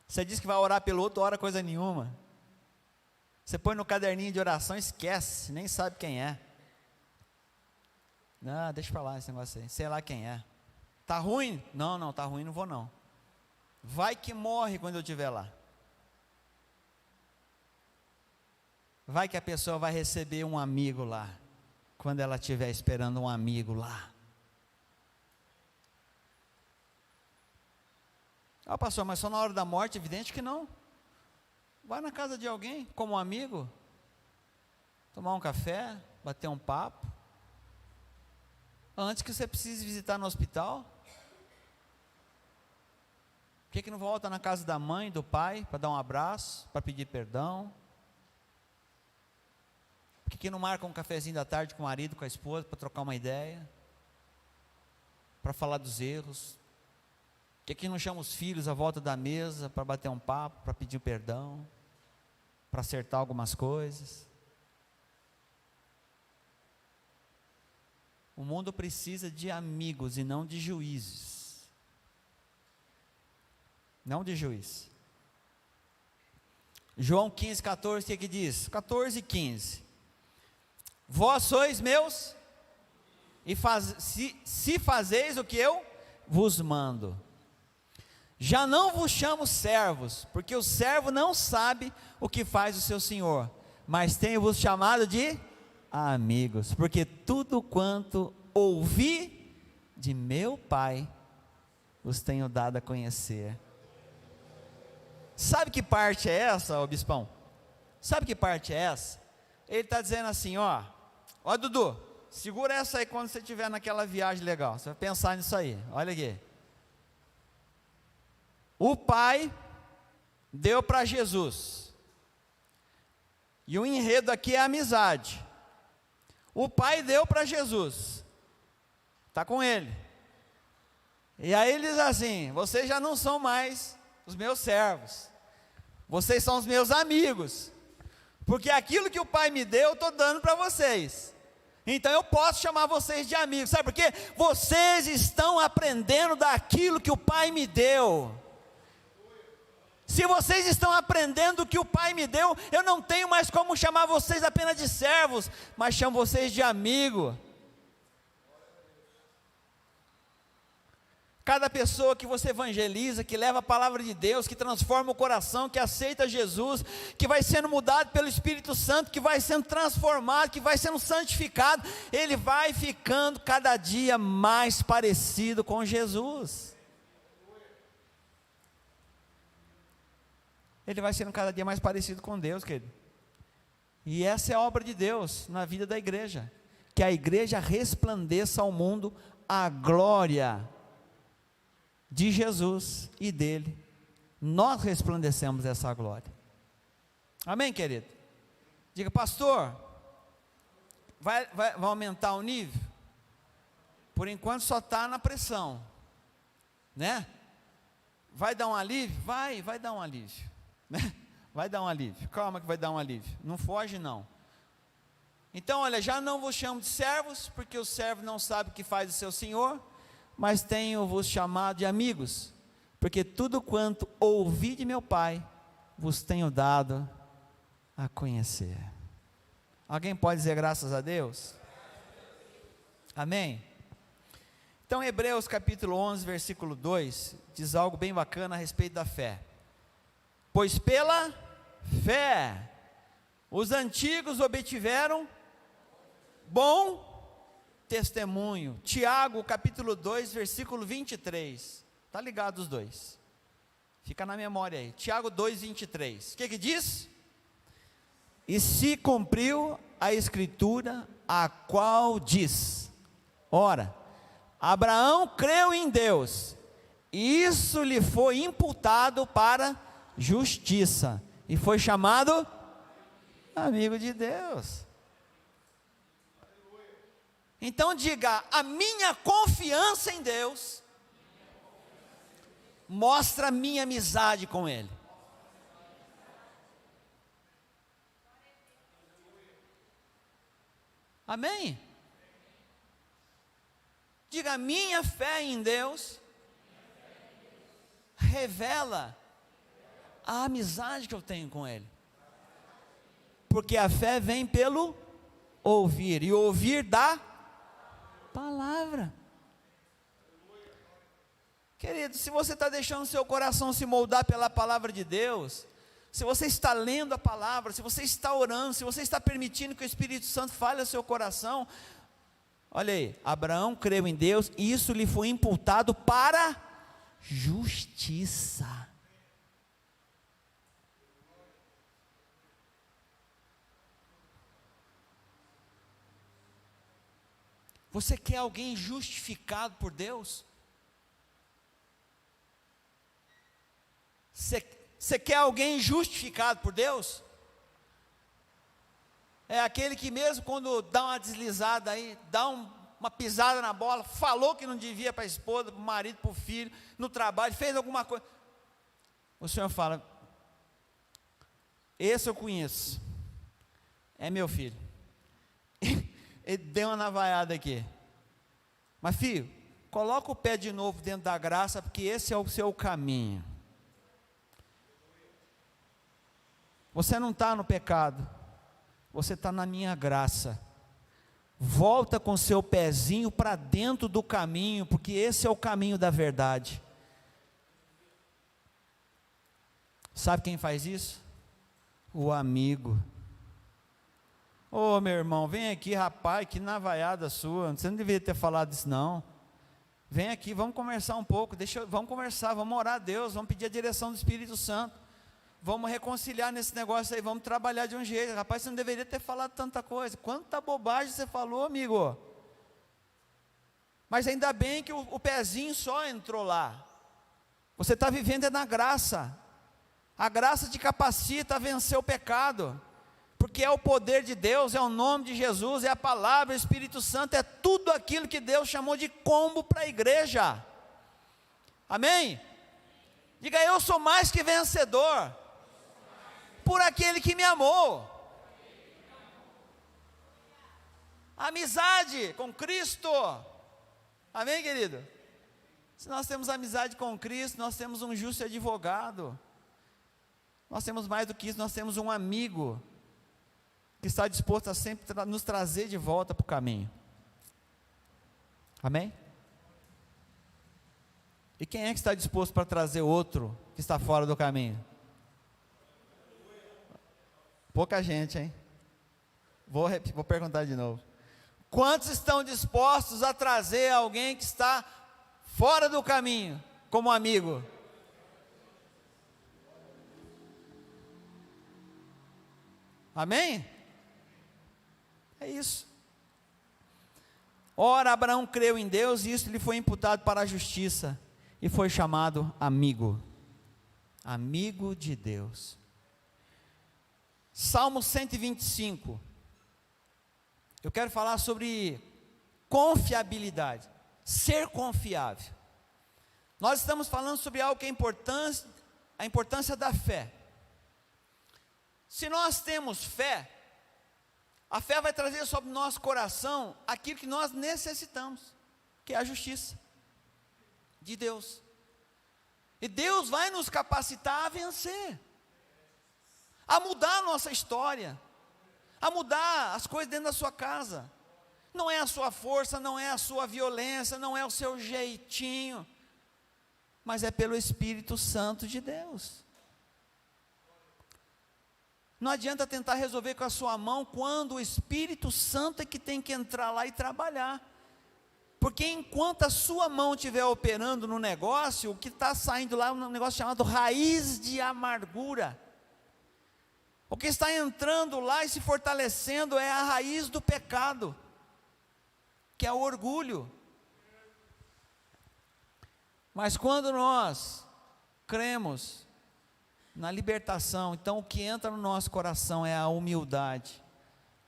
Você diz que vai orar pelo outro, ora coisa nenhuma. Você põe no caderninho de oração, esquece, nem sabe quem é. Não, deixa pra lá esse negócio aí, sei lá quem é. Tá ruim? Não, tá ruim, não vou não. Vai que morre quando eu estiver lá. Vai que a pessoa vai receber um amigo lá, quando ela estiver esperando um amigo lá. Ah, pastor, mas só na hora da morte? Evidente que não. Vai na casa de alguém, como um amigo, tomar um café, bater um papo, antes que você precise visitar no hospital. Por que não volta na casa da mãe, do pai, para dar um abraço, para pedir perdão? Por que não marca um cafezinho da tarde com o marido, com a esposa, para trocar uma ideia, para falar dos erros? Por que não chama os filhos à volta da mesa, para bater um papo, para pedir perdão, para acertar algumas coisas? O mundo precisa de amigos e não de juízes. Não de juiz. João 15, 14, o que que diz? 14 e 15. Vós sois meus, e se fazeis o que eu vos mando. Já não vos chamo servos, porque o servo não sabe o que faz o seu senhor, mas tenho-vos chamado de amigos, porque tudo quanto ouvi de meu Pai, vos tenho dado a conhecer. Sabe que parte é essa, ó bispão? Sabe que parte é essa? Ele está dizendo assim, ó Dudu, segura essa aí quando você estiver naquela viagem legal, você vai pensar nisso aí, olha aqui. O Pai deu para Jesus, e o enredo aqui é a amizade. O Pai deu para Jesus, está com ele, e aí ele diz assim: vocês já não são mais os meus servos, vocês são os meus amigos, porque aquilo que o Pai me deu, eu estou dando para vocês, então eu posso chamar vocês de amigos. Sabe por quê? Vocês estão aprendendo daquilo que o Pai me deu. Se vocês estão aprendendo o que o Pai me deu, eu não tenho mais como chamar vocês apenas de servos, mas chamo vocês de amigo. Cada pessoa que você evangeliza, que leva a palavra de Deus, que transforma o coração, que aceita Jesus, que vai sendo mudado pelo Espírito Santo, que vai sendo transformado, que vai sendo santificado, ele vai ficando cada dia mais parecido com Jesus. Ele vai sendo cada dia mais parecido com Deus, querido. E essa é a obra de Deus na vida da igreja, que a igreja resplandeça ao mundo a glória de Jesus e dele. Nós resplandecemos essa glória. Amém, querido? Diga, pastor, vai aumentar o nível? Por enquanto só está na pressão, né? Vai dar um alívio? Vai dar um alívio. Vai dar um alívio, calma que vai dar um alívio, não foge não. Então olha, já não vos chamo de servos, porque o servo não sabe o que faz o seu senhor, mas tenho-vos chamado de amigos, porque tudo quanto ouvi de meu Pai, vos tenho dado a conhecer. Alguém pode dizer graças a Deus? Amém? Então Hebreus capítulo 11, versículo 2, diz algo bem bacana a respeito da fé. Pois pela fé, os antigos obtiveram bom testemunho. Tiago, capítulo 2, versículo 23. Está ligado os dois? Fica na memória aí. Tiago 2, 23. O que diz? E se cumpriu a escritura, a qual diz: ora, Abraão creu em Deus, e isso lhe foi imputado para justiça, e foi chamado amigo de Deus. Então diga: a minha confiança em Deus mostra a minha amizade com Ele. Amém? Diga: a minha fé em Deus revela a amizade que eu tenho com Ele. Porque a fé vem pelo ouvir, e ouvir da palavra. Querido, se você está deixando seu coração se moldar pela palavra de Deus, se você está lendo a palavra, se você está orando, se você está permitindo que o Espírito Santo fale ao seu coração, olha aí, Abraão creu em Deus, e isso lhe foi imputado para justiça. Você quer alguém justificado por Deus? Você quer alguém justificado por Deus? É aquele que mesmo quando dá uma deslizada aí, dá uma pisada na bola, falou que não devia para a esposa, para o marido, para o filho, no trabalho, fez alguma coisa. O Senhor fala, esse eu conheço, é meu filho. Ele deu uma navaiada aqui. Mas filho, coloca o pé de novo dentro da graça, porque esse é o seu caminho. Você não está no pecado, você está na minha graça. Volta com seu pezinho para dentro do caminho, porque esse é o caminho da verdade. Sabe quem faz isso? O amigo. Ô meu irmão, vem aqui, rapaz, que navaiada sua, você não deveria ter falado isso não. Vem aqui, vamos conversar um pouco, vamos conversar, vamos orar a Deus, vamos pedir a direção do Espírito Santo, vamos reconciliar nesse negócio aí, vamos trabalhar de um jeito. Rapaz, você não deveria ter falado tanta coisa, quanta bobagem você falou, amigo. Mas ainda bem que o pezinho só entrou lá. Você está vivendo na graça, a graça te capacita a vencer o pecado, porque é o poder de Deus, é o nome de Jesus, é a palavra, é o Espírito Santo, é tudo aquilo que Deus chamou de combo para a igreja. Amém? Diga, eu sou mais que vencedor, por aquele que me amou. Amizade com Cristo. Amém, querido? Se nós temos amizade com Cristo, nós temos um justo advogado. Nós temos mais do que isso, nós temos um amigo que está disposto a sempre nos trazer de volta para o caminho. Amém? E quem é que está disposto para trazer outro que está fora do caminho? Pouca gente, hein? Vou perguntar de novo. Quantos estão dispostos a trazer alguém que está fora do caminho, como amigo? Amém? É isso. Ora, Abraão creu em Deus, e isso lhe foi imputado para a justiça, e foi chamado amigo. Amigo de Deus. Salmo 125. Eu quero falar sobre confiabilidade, ser confiável. Nós estamos falando sobre algo que é importante, a importância da fé. Se nós temos fé, a fé vai trazer sobre o nosso coração aquilo que nós necessitamos, que é a justiça de Deus. E Deus vai nos capacitar a vencer, a mudar a nossa história, a mudar as coisas dentro da sua casa. Não é a sua força, não é a sua violência, não é o seu jeitinho, mas é pelo Espírito Santo de Deus. Não adianta tentar resolver com a sua mão, quando o Espírito Santo é que tem que entrar lá e trabalhar. Porque enquanto a sua mão estiver operando no negócio, o que está saindo lá é um negócio chamado raiz de amargura. O que está entrando lá e se fortalecendo é a raiz do pecado, que é o orgulho. Mas quando nós cremos na libertação, então o que entra no nosso coração é a humildade.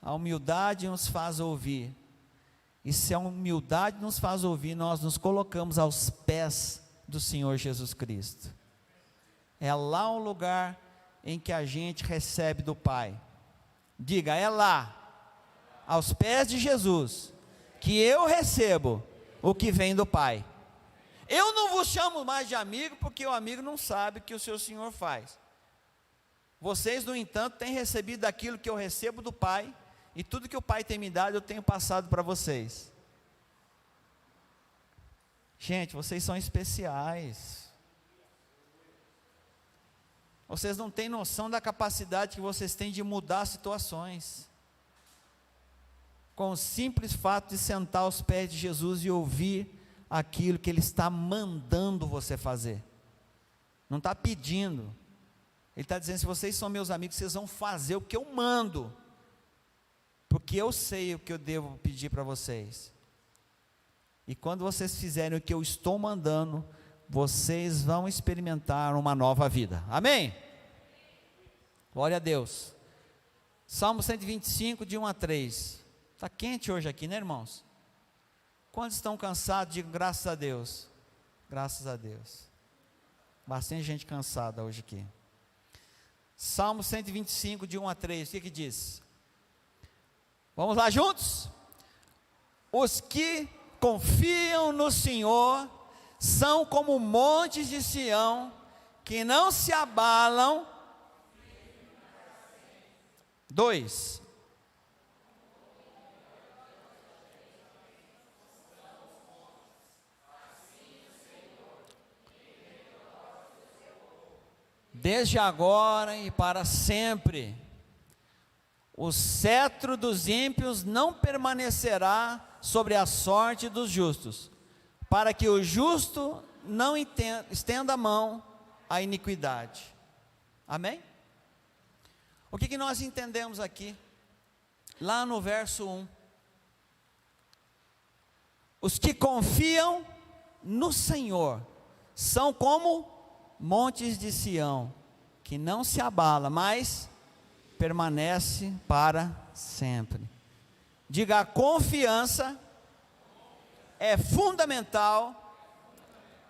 A humildade nos faz ouvir. E se a humildade nos faz ouvir, nós nos colocamos aos pés do Senhor Jesus Cristo. É lá um lugar em que a gente recebe do Pai. Diga, é lá, aos pés de Jesus, que eu recebo o que vem do Pai. Eu não vos chamo mais de amigo, porque o amigo não sabe o que o seu Senhor faz. Vocês, no entanto, têm recebido aquilo que eu recebo do Pai, e tudo que o Pai tem me dado, eu tenho passado para vocês. Gente, vocês são especiais. Vocês não têm noção da capacidade que vocês têm de mudar situações. Com o simples fato de sentar aos pés de Jesus e ouvir aquilo que Ele está mandando você fazer. Não está pedindo. Ele está dizendo, se vocês são meus amigos, vocês vão fazer o que eu mando. Porque eu sei o que eu devo pedir para vocês. E quando vocês fizerem o que eu estou mandando, vocês vão experimentar uma nova vida. Amém? Glória a Deus. Salmo 125, de 1 a 3. Está quente hoje aqui, né, irmãos? Quantos estão cansados? Digam graças a Deus. Graças a Deus. Bastante gente cansada hoje aqui. Salmo 125, de 1 a 3. O que diz? Vamos lá juntos? Os que confiam no Senhor são como montes de Sião, que não se abalam. 2. Desde agora e para sempre, o cetro dos ímpios não permanecerá sobre a sorte dos justos, para que o justo não estenda a mão à iniquidade. Amém? O que nós entendemos aqui? Lá no verso 1. Os que confiam no Senhor são como montes de Sião, que não se abala, mas permanece para sempre. Diga, a confiança é fundamental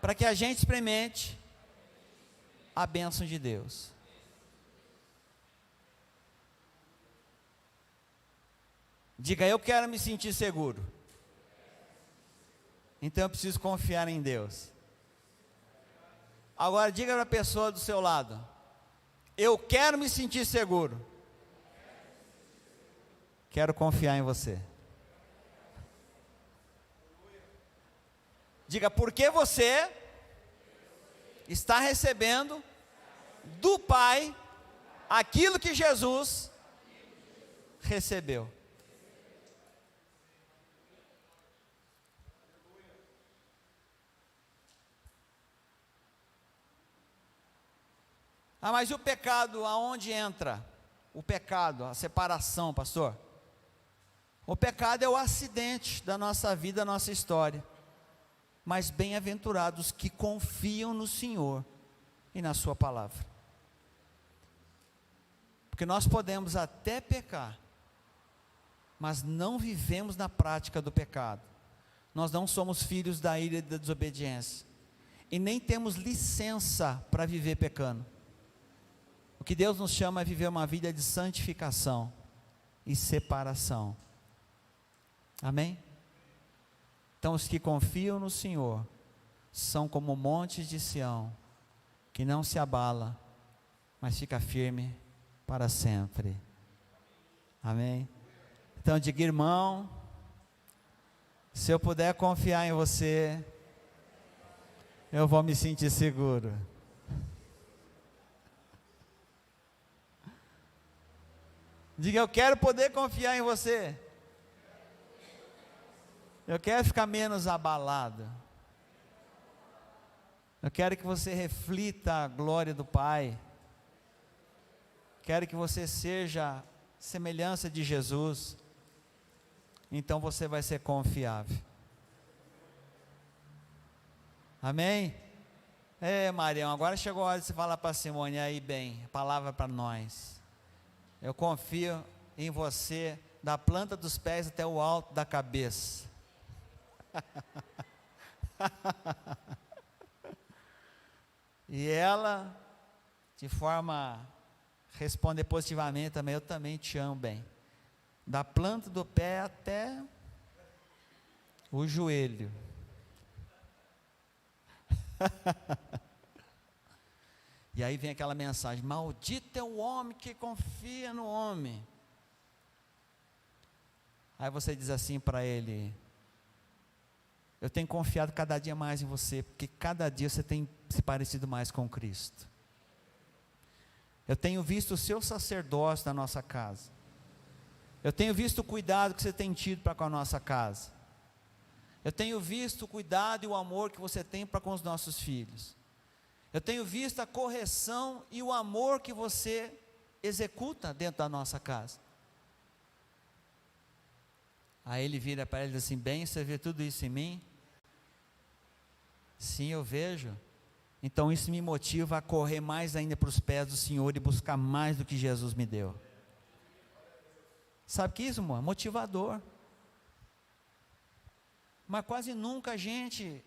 para que a gente experimente a bênção de Deus. Diga, eu quero me sentir seguro. Então eu preciso confiar em Deus. Agora diga para a pessoa do seu lado, eu quero me sentir seguro. Quero confiar em você. Diga, porque você está recebendo do Pai aquilo que Jesus recebeu. Ah, mas e o pecado, aonde entra? O pecado, a separação, pastor. O pecado é o acidente da nossa vida, da nossa história. Mas bem-aventurados que confiam no Senhor e na sua palavra. Porque nós podemos até pecar, mas não vivemos na prática do pecado. Nós não somos filhos da ira e da desobediência. E nem temos licença para viver pecando. O que Deus nos chama é viver uma vida de santificação e separação. Amém? Então os que confiam no Senhor são como montes de Sião, que não se abala, mas fica firme para sempre. Amém? Então diga, irmão, se eu puder confiar em você, eu vou me sentir seguro. Diga, eu quero poder confiar em você. Eu quero ficar menos abalado. Eu quero que você reflita a glória do Pai. Quero que você seja semelhança de Jesus. Então você vai ser confiável. Amém? Marião, agora chegou a hora de você falar para Simone aí bem, palavra para nós. Eu confio em você, da planta dos pés até o alto da cabeça. E ela, de forma, responder positivamente também, eu também te amo bem. Da planta do pé até o joelho. E aí vem aquela mensagem: maldito é o homem que confia no homem. Aí você diz assim para ele: eu tenho confiado cada dia mais em você, porque cada dia você tem se parecido mais com Cristo. Eu tenho visto o seu sacerdócio na nossa casa. Eu tenho visto o cuidado que você tem tido para com a nossa casa. Eu tenho visto o cuidado e o amor que você tem para com os nossos filhos. Eu tenho visto a correção e o amor que você executa dentro da nossa casa. Aí ele vira para ele e diz assim: bem, você vê tudo isso em mim? Sim, eu vejo. Então isso me motiva a correr mais ainda para os pés do Senhor e buscar mais do que Jesus me deu. Sabe que isso, irmão? Motivador. Mas quase nunca a gente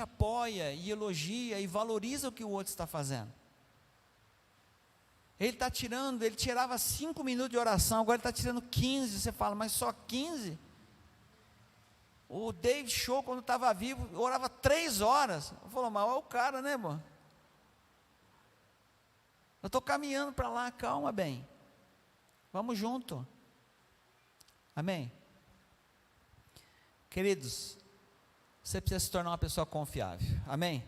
apoia e elogia e valoriza o que o outro está fazendo. Ele tirava 5 minutos de oração, agora ele está tirando 15, você fala, mas só 15? O David Show, quando estava vivo, orava 3 horas, eu falo, mas olha o cara, né, irmão? Eu estou caminhando para lá, calma, bem, vamos junto, amém? Queridos, você precisa se tornar uma pessoa confiável, amém?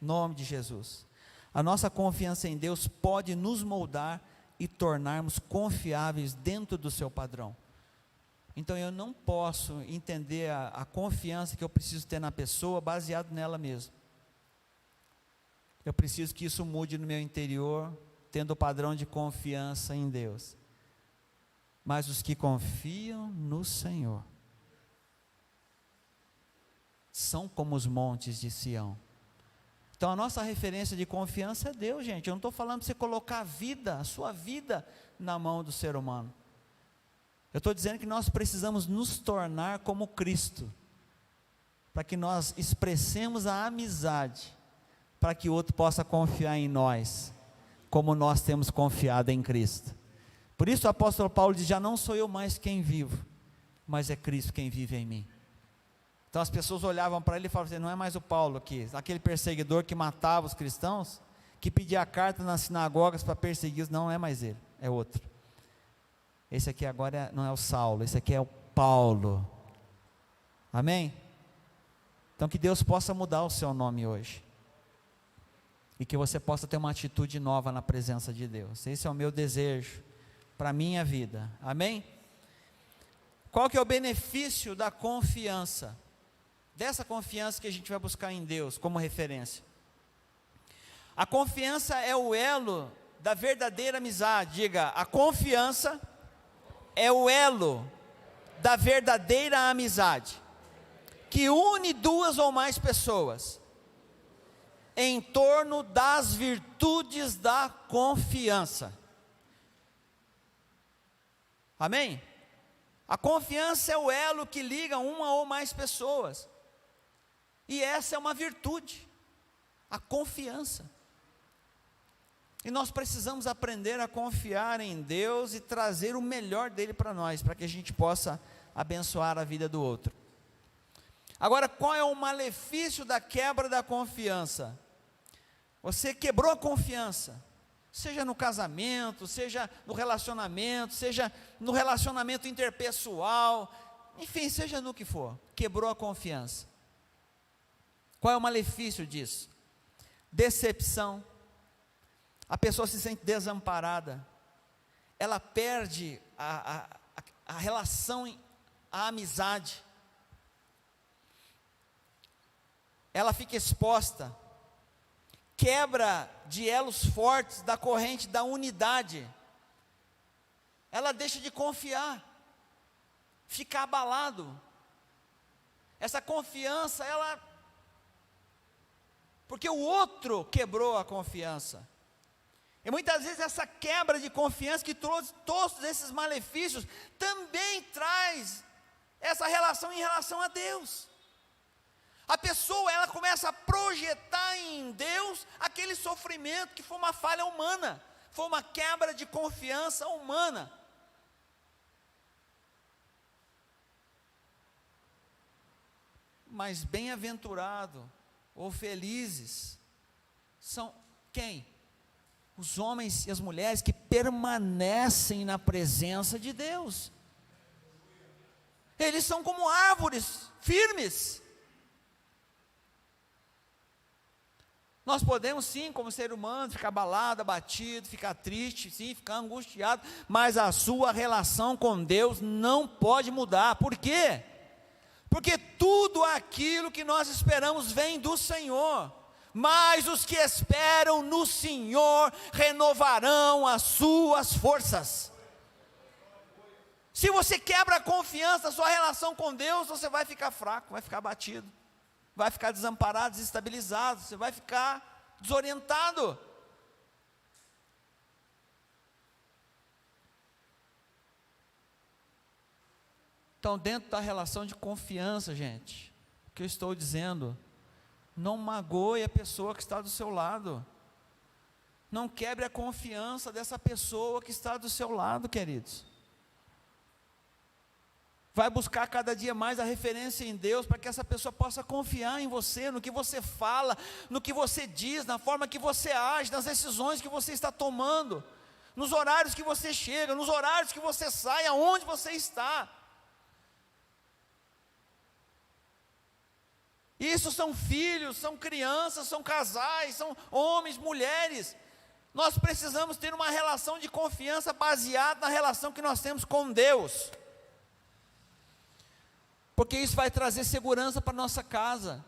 Em nome de Jesus. A nossa confiança em Deus pode nos moldar e tornarmos confiáveis dentro do seu padrão. Então eu não posso entender a confiança que eu preciso ter na pessoa baseado nela mesma. Eu preciso que isso mude no meu interior, tendo o padrão de confiança em Deus. Mas os que confiam no Senhor são como os montes de Sião. Então a nossa referência de confiança é Deus, gente. Eu não estou falando para você colocar a sua vida na mão do ser humano. Eu estou dizendo que nós precisamos nos tornar como Cristo, para que nós expressemos a amizade, para que o outro possa confiar em nós, como nós temos confiado em Cristo. Por isso o apóstolo Paulo diz: já não sou eu mais quem vivo, mas é Cristo quem vive em mim. Então as pessoas olhavam para ele e falavam assim: não é mais o Paulo aqui, aquele perseguidor que matava os cristãos, que pedia carta nas sinagogas para perseguir, não é mais ele, é outro. Esse aqui agora não é o Saulo, esse aqui é o Paulo, amém? Então que Deus possa mudar o seu nome hoje, e que você possa ter uma atitude nova na presença de Deus. Esse é o meu desejo, para a minha vida, amém? Qual que é o benefício da confiança? Dessa confiança que a gente vai buscar em Deus como referência. A confiança é o elo da verdadeira amizade. Diga, a confiança é o elo da verdadeira amizade, que une 2 ou mais pessoas em torno das virtudes da confiança. Amém? A confiança é o elo que liga uma ou mais pessoas. E essa é uma virtude, a confiança. E nós precisamos aprender a confiar em Deus e trazer o melhor dele para nós, para que a gente possa abençoar a vida do outro. Agora, qual é o malefício da quebra da confiança? Você quebrou a confiança, seja no casamento, seja no relacionamento interpessoal, enfim, seja no que for, quebrou a confiança. Qual é o malefício disso? Decepção. A pessoa se sente desamparada, ela perde a relação, a amizade, ela fica exposta, quebra de elos fortes da corrente da unidade, ela deixa de confiar, fica abalado, essa confiança, porque o outro quebrou a confiança. E muitas vezes essa quebra de confiança que trouxe todos esses malefícios, também traz essa relação em relação a Deus. A pessoa, ela começa a projetar em Deus aquele sofrimento que foi uma falha humana, foi uma quebra de confiança humana. Mas bem-aventurado ou felizes são quem? Os homens e as mulheres que permanecem na presença de Deus. Eles são como árvores firmes. Nós podemos sim, como ser humano, ficar abalado, abatido, ficar triste, sim, ficar angustiado, mas a sua relação com Deus não pode mudar. Por quê? Porque tudo aquilo que nós esperamos vem do Senhor. Mas os que esperam no Senhor renovarão as suas forças. Se você quebra a confiança, a sua relação com Deus, você vai ficar fraco, vai ficar abatido, vai ficar desamparado, desestabilizado, você vai ficar desorientado. Então, dentro da relação de confiança, gente, o que eu estou dizendo, não magoe a pessoa que está do seu lado, não quebre a confiança dessa pessoa que está do seu lado, queridos. Vai buscar cada dia mais a referência em Deus, para que essa pessoa possa confiar em você, no que você fala, no que você diz, na forma que você age, nas decisões que você está tomando, nos horários que você chega, nos horários que você sai, aonde você está. Isso são filhos, são crianças, são casais, são homens, mulheres. Nós precisamos ter uma relação de confiança baseada na relação que nós temos com Deus. Porque isso vai trazer segurança para a nossa casa.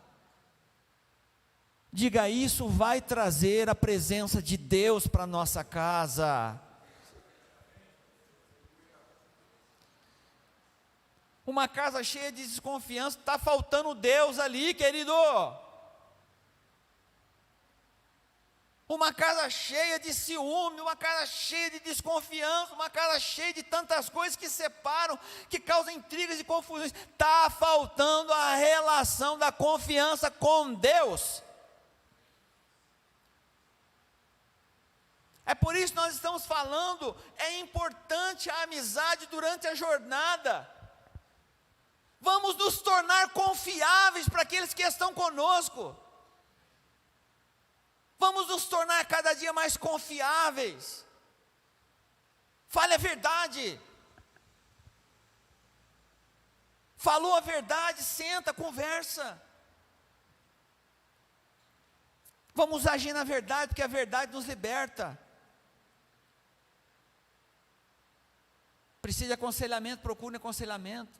Diga, isso vai trazer a presença de Deus para a nossa casa. Uma casa cheia de desconfiança, está faltando Deus ali, querido. Uma casa cheia de ciúme, uma casa cheia de desconfiança, uma casa cheia de tantas coisas que separam, que causam intrigas e confusões. Está faltando a relação da confiança com Deus. É por isso que nós estamos falando, é importante a amizade durante a jornada. Vamos nos tornar confiáveis para aqueles que estão conosco. Vamos nos tornar cada dia mais confiáveis. Fale a verdade. Falou a verdade, senta, conversa. Vamos agir na verdade, porque a verdade nos liberta. Precisa de aconselhamento, procure aconselhamento.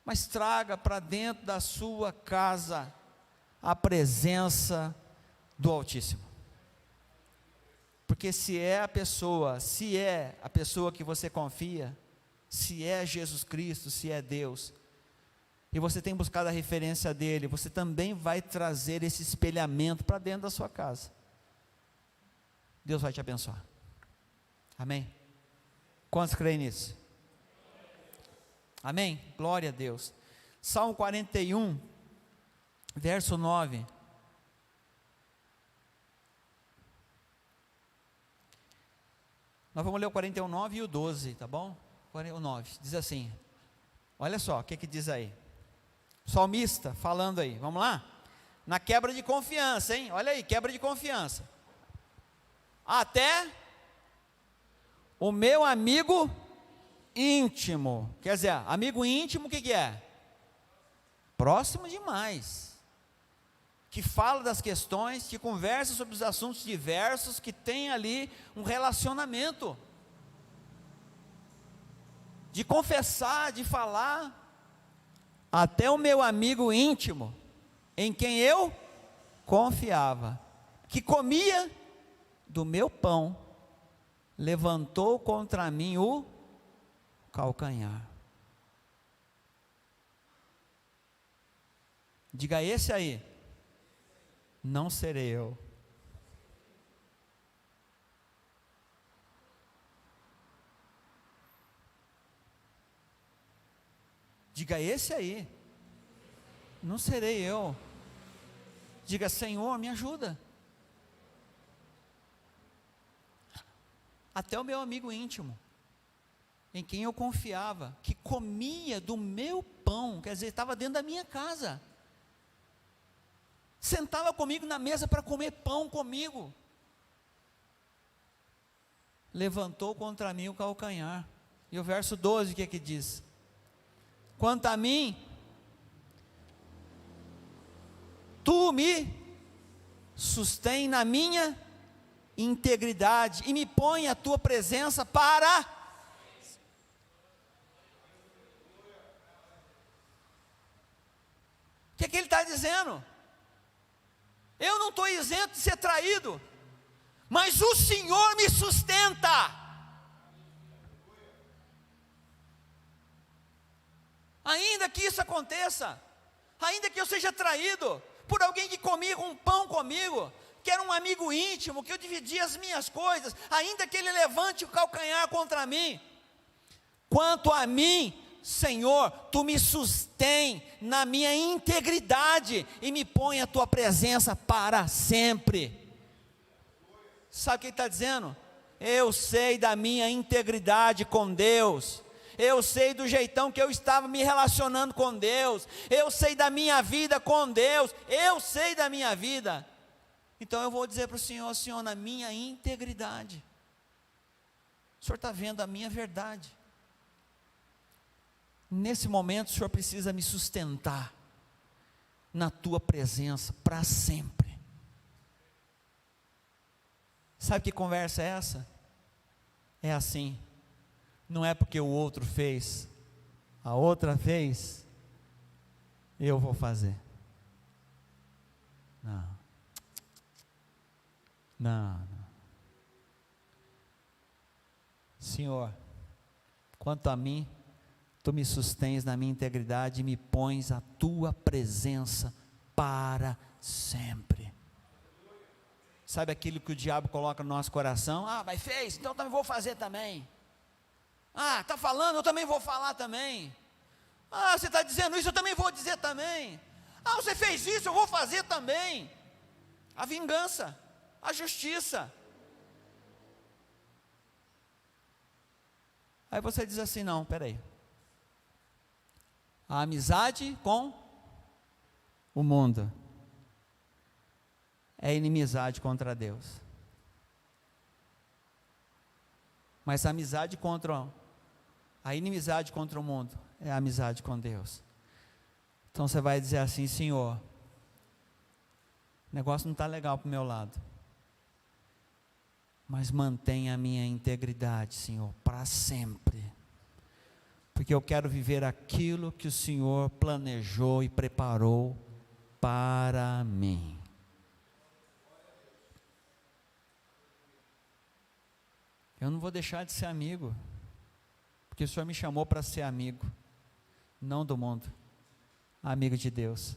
Mas traga para dentro da sua casa a presença do Altíssimo. Porque se é a pessoa que você confia, se é Jesus Cristo, se é Deus, e você tem buscado a referência dele, você também vai trazer esse espelhamento para dentro da sua casa. Deus vai te abençoar. Amém? Quantos creem nisso? Amém? Glória a Deus. Salmo 41, verso 9. Nós vamos ler o 41, 9 e o 12, tá bom? 49, diz assim, olha só, o que diz aí? Salmista falando aí, vamos lá? Na quebra de confiança, hein? Olha aí, quebra de confiança. Até o meu amigo íntimo, quer dizer, amigo íntimo, o que é? Próximo demais, que fala das questões, que conversa sobre os assuntos diversos, que tem ali um relacionamento, de confessar, de falar, até o meu amigo íntimo, em quem eu confiava, que comia do meu pão, levantou contra mim o calcanhar. Diga, esse aí não serei eu. Diga, esse aí não serei eu. Diga, Senhor, me ajuda. Até o meu amigo íntimo, em quem eu confiava, que comia do meu pão, quer dizer, estava dentro da minha casa, sentava comigo na mesa para comer pão comigo. Levantou contra mim o calcanhar. E o verso 12, o que é que diz? Quanto a mim, tu me sustém na minha integridade e me põe a tua presença para... O que é que ele está dizendo? Eu não estou isento de ser traído, mas o Senhor me sustenta. Ainda que isso aconteça, ainda que eu seja traído por alguém que comia um pão comigo, que era um amigo íntimo, que eu dividia as minhas coisas, ainda que ele levante o calcanhar contra mim, quanto a mim, Senhor, tu me sustém na minha integridade e me põe a tua presença para sempre. Sabe o que ele está dizendo? Eu sei da minha integridade com Deus, eu sei do jeitão que eu estava me relacionando com Deus, eu sei da minha vida com Deus, eu sei da minha vida. Então eu vou dizer para o Senhor: Senhor, na minha integridade, o Senhor está vendo a minha verdade. Nesse momento o Senhor precisa me sustentar na tua presença para sempre. Sabe que conversa é essa? É assim: não é porque o outro fez, a outra fez, eu vou fazer. Não. Senhor, quanto a mim, tu me sustens na minha integridade e me pões a tua presença para sempre. Sabe aquilo que o diabo coloca no nosso coração? Ah, mas fez, então eu também vou fazer também. Ah, está falando, eu também vou falar também. Ah, você está dizendo isso, eu também vou dizer também. Ah, você fez isso, eu vou fazer também. A vingança, a justiça. Aí você diz assim: não, peraí. A amizade com o mundo é inimizade contra Deus. Mas a amizade contra a inimizade contra o mundo é a amizade com Deus. Então você vai dizer assim: Senhor, o negócio não está legal para o meu lado, mas mantenha a minha integridade, Senhor, para sempre, porque eu quero viver aquilo que o Senhor planejou e preparou para mim. Eu não vou deixar de ser amigo, porque o Senhor me chamou para ser amigo, não do mundo, amigo de Deus.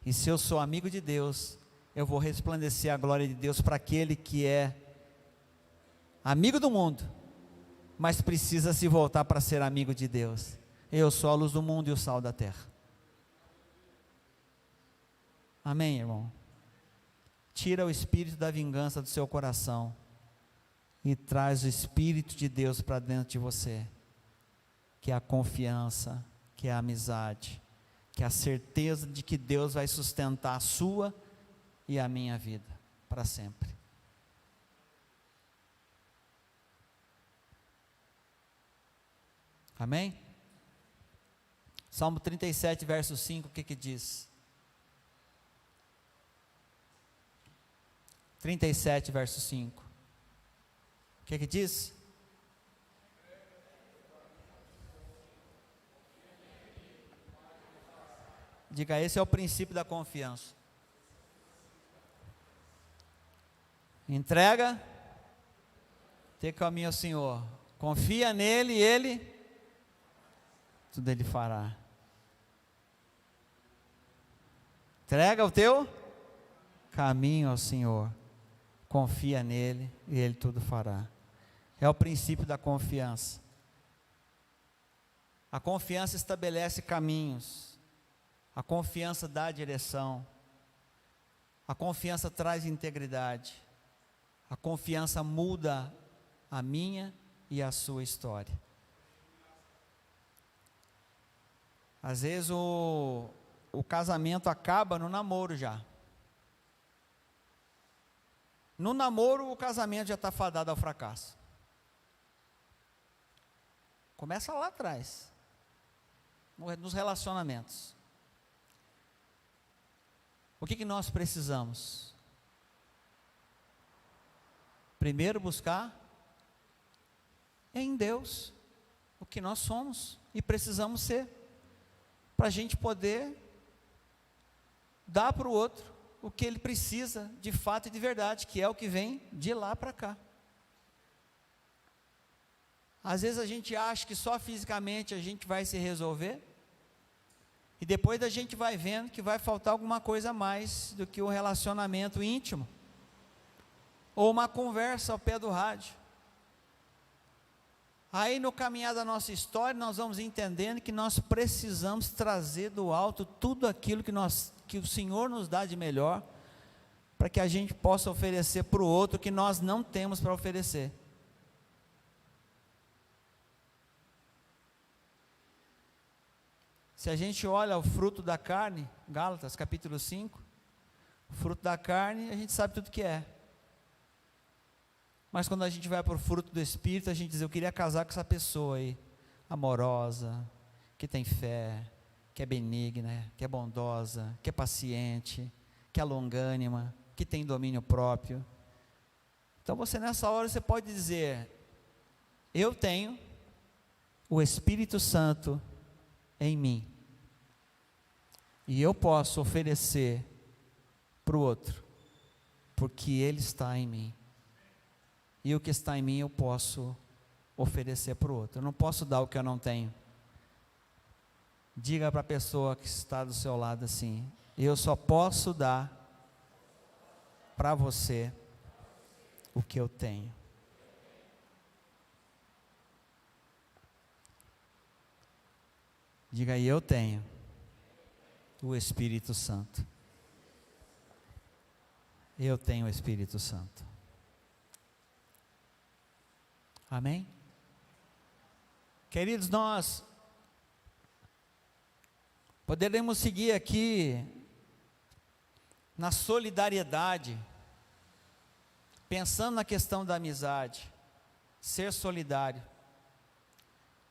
E se eu sou amigo de Deus, eu vou resplandecer a glória de Deus para aquele que é amigo do mundo, mas precisa se voltar para ser amigo de Deus. Eu sou a luz do mundo e o sal da terra. Amém, irmão? Tira o espírito da vingança do seu coração e traz o Espírito de Deus para dentro de você, que é a confiança, que é a amizade, que é a certeza de que Deus vai sustentar a sua e a minha vida para sempre. Amém? Salmo 37, verso 5, o que que diz? 37, verso 5. O que que diz? Diga, esse é o princípio da confiança. Entrega teu caminho ao Senhor, confia nele e Ele, tudo Ele fará. Entrega o teu caminho ao Senhor, confia nele e Ele tudo fará. É o princípio da confiança. A confiança estabelece caminhos, a confiança dá direção, a confiança traz integridade, a confiança muda a minha e a sua história. Às vezes o casamento acaba no namoro já. No namoro, o casamento já está fadado ao fracasso. Começa lá atrás, nos relacionamentos. O que nós precisamos? Primeiro buscar em Deus o que nós somos e precisamos ser, para a gente poder dar para o outro o que ele precisa de fato e de verdade, que é o que vem de lá para cá. Às vezes a gente acha que só fisicamente a gente vai se resolver, e depois a gente vai vendo que vai faltar alguma coisa a mais do que um relacionamento íntimo, ou uma conversa ao pé do rádio. Aí no caminhar da nossa história, nós vamos entendendo que nós precisamos trazer do alto tudo aquilo que o Senhor nos dá de melhor, para que a gente possa oferecer para o outro que nós não temos para oferecer. Se a gente olha o fruto da carne, Gálatas capítulo 5, o fruto da carne, a gente sabe tudo que é. Mas quando a gente vai para o fruto do Espírito, a gente diz, eu queria casar com essa pessoa aí, amorosa, que tem fé, que é benigna, que é bondosa, que é paciente, que é longânima, que tem domínio próprio. Então você nessa hora, você pode dizer, eu tenho o Espírito Santo em mim, e eu posso oferecer para o outro, porque Ele está em mim, e o que está em mim eu posso oferecer para o outro. Eu não posso dar o que eu não tenho. Diga para a pessoa que está do seu lado assim, eu só posso dar para você o que eu tenho. Diga aí, eu tenho o Espírito Santo. Eu tenho o Espírito Santo. Amém? Queridos, nós poderemos seguir aqui na solidariedade, pensando na questão da amizade, ser solidário.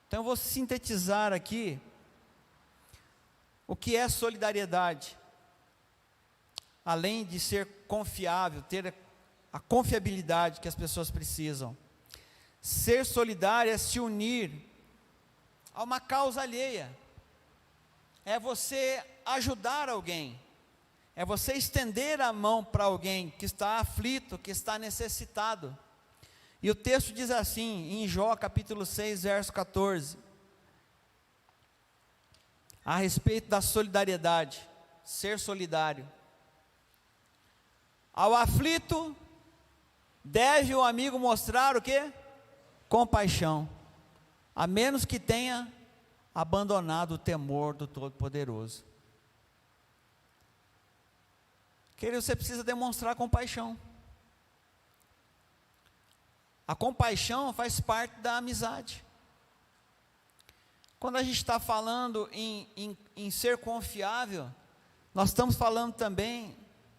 Então eu vou sintetizar aqui o que é solidariedade, além de ser confiável, ter a confiabilidade que as pessoas precisam. Ser solidário é se unir a uma causa alheia, é você ajudar alguém, é você estender a mão para alguém que está aflito, que está necessitado. E o texto diz assim, em Jó capítulo 6, verso 14, a respeito da solidariedade, ser solidário. Ao aflito, deve o amigo mostrar o quê? Compaixão, a menos que tenha abandonado o temor do Todo-Poderoso. Querido, você precisa demonstrar compaixão. A compaixão faz parte da amizade. Quando a gente está falando em ser confiável, nós estamos falando também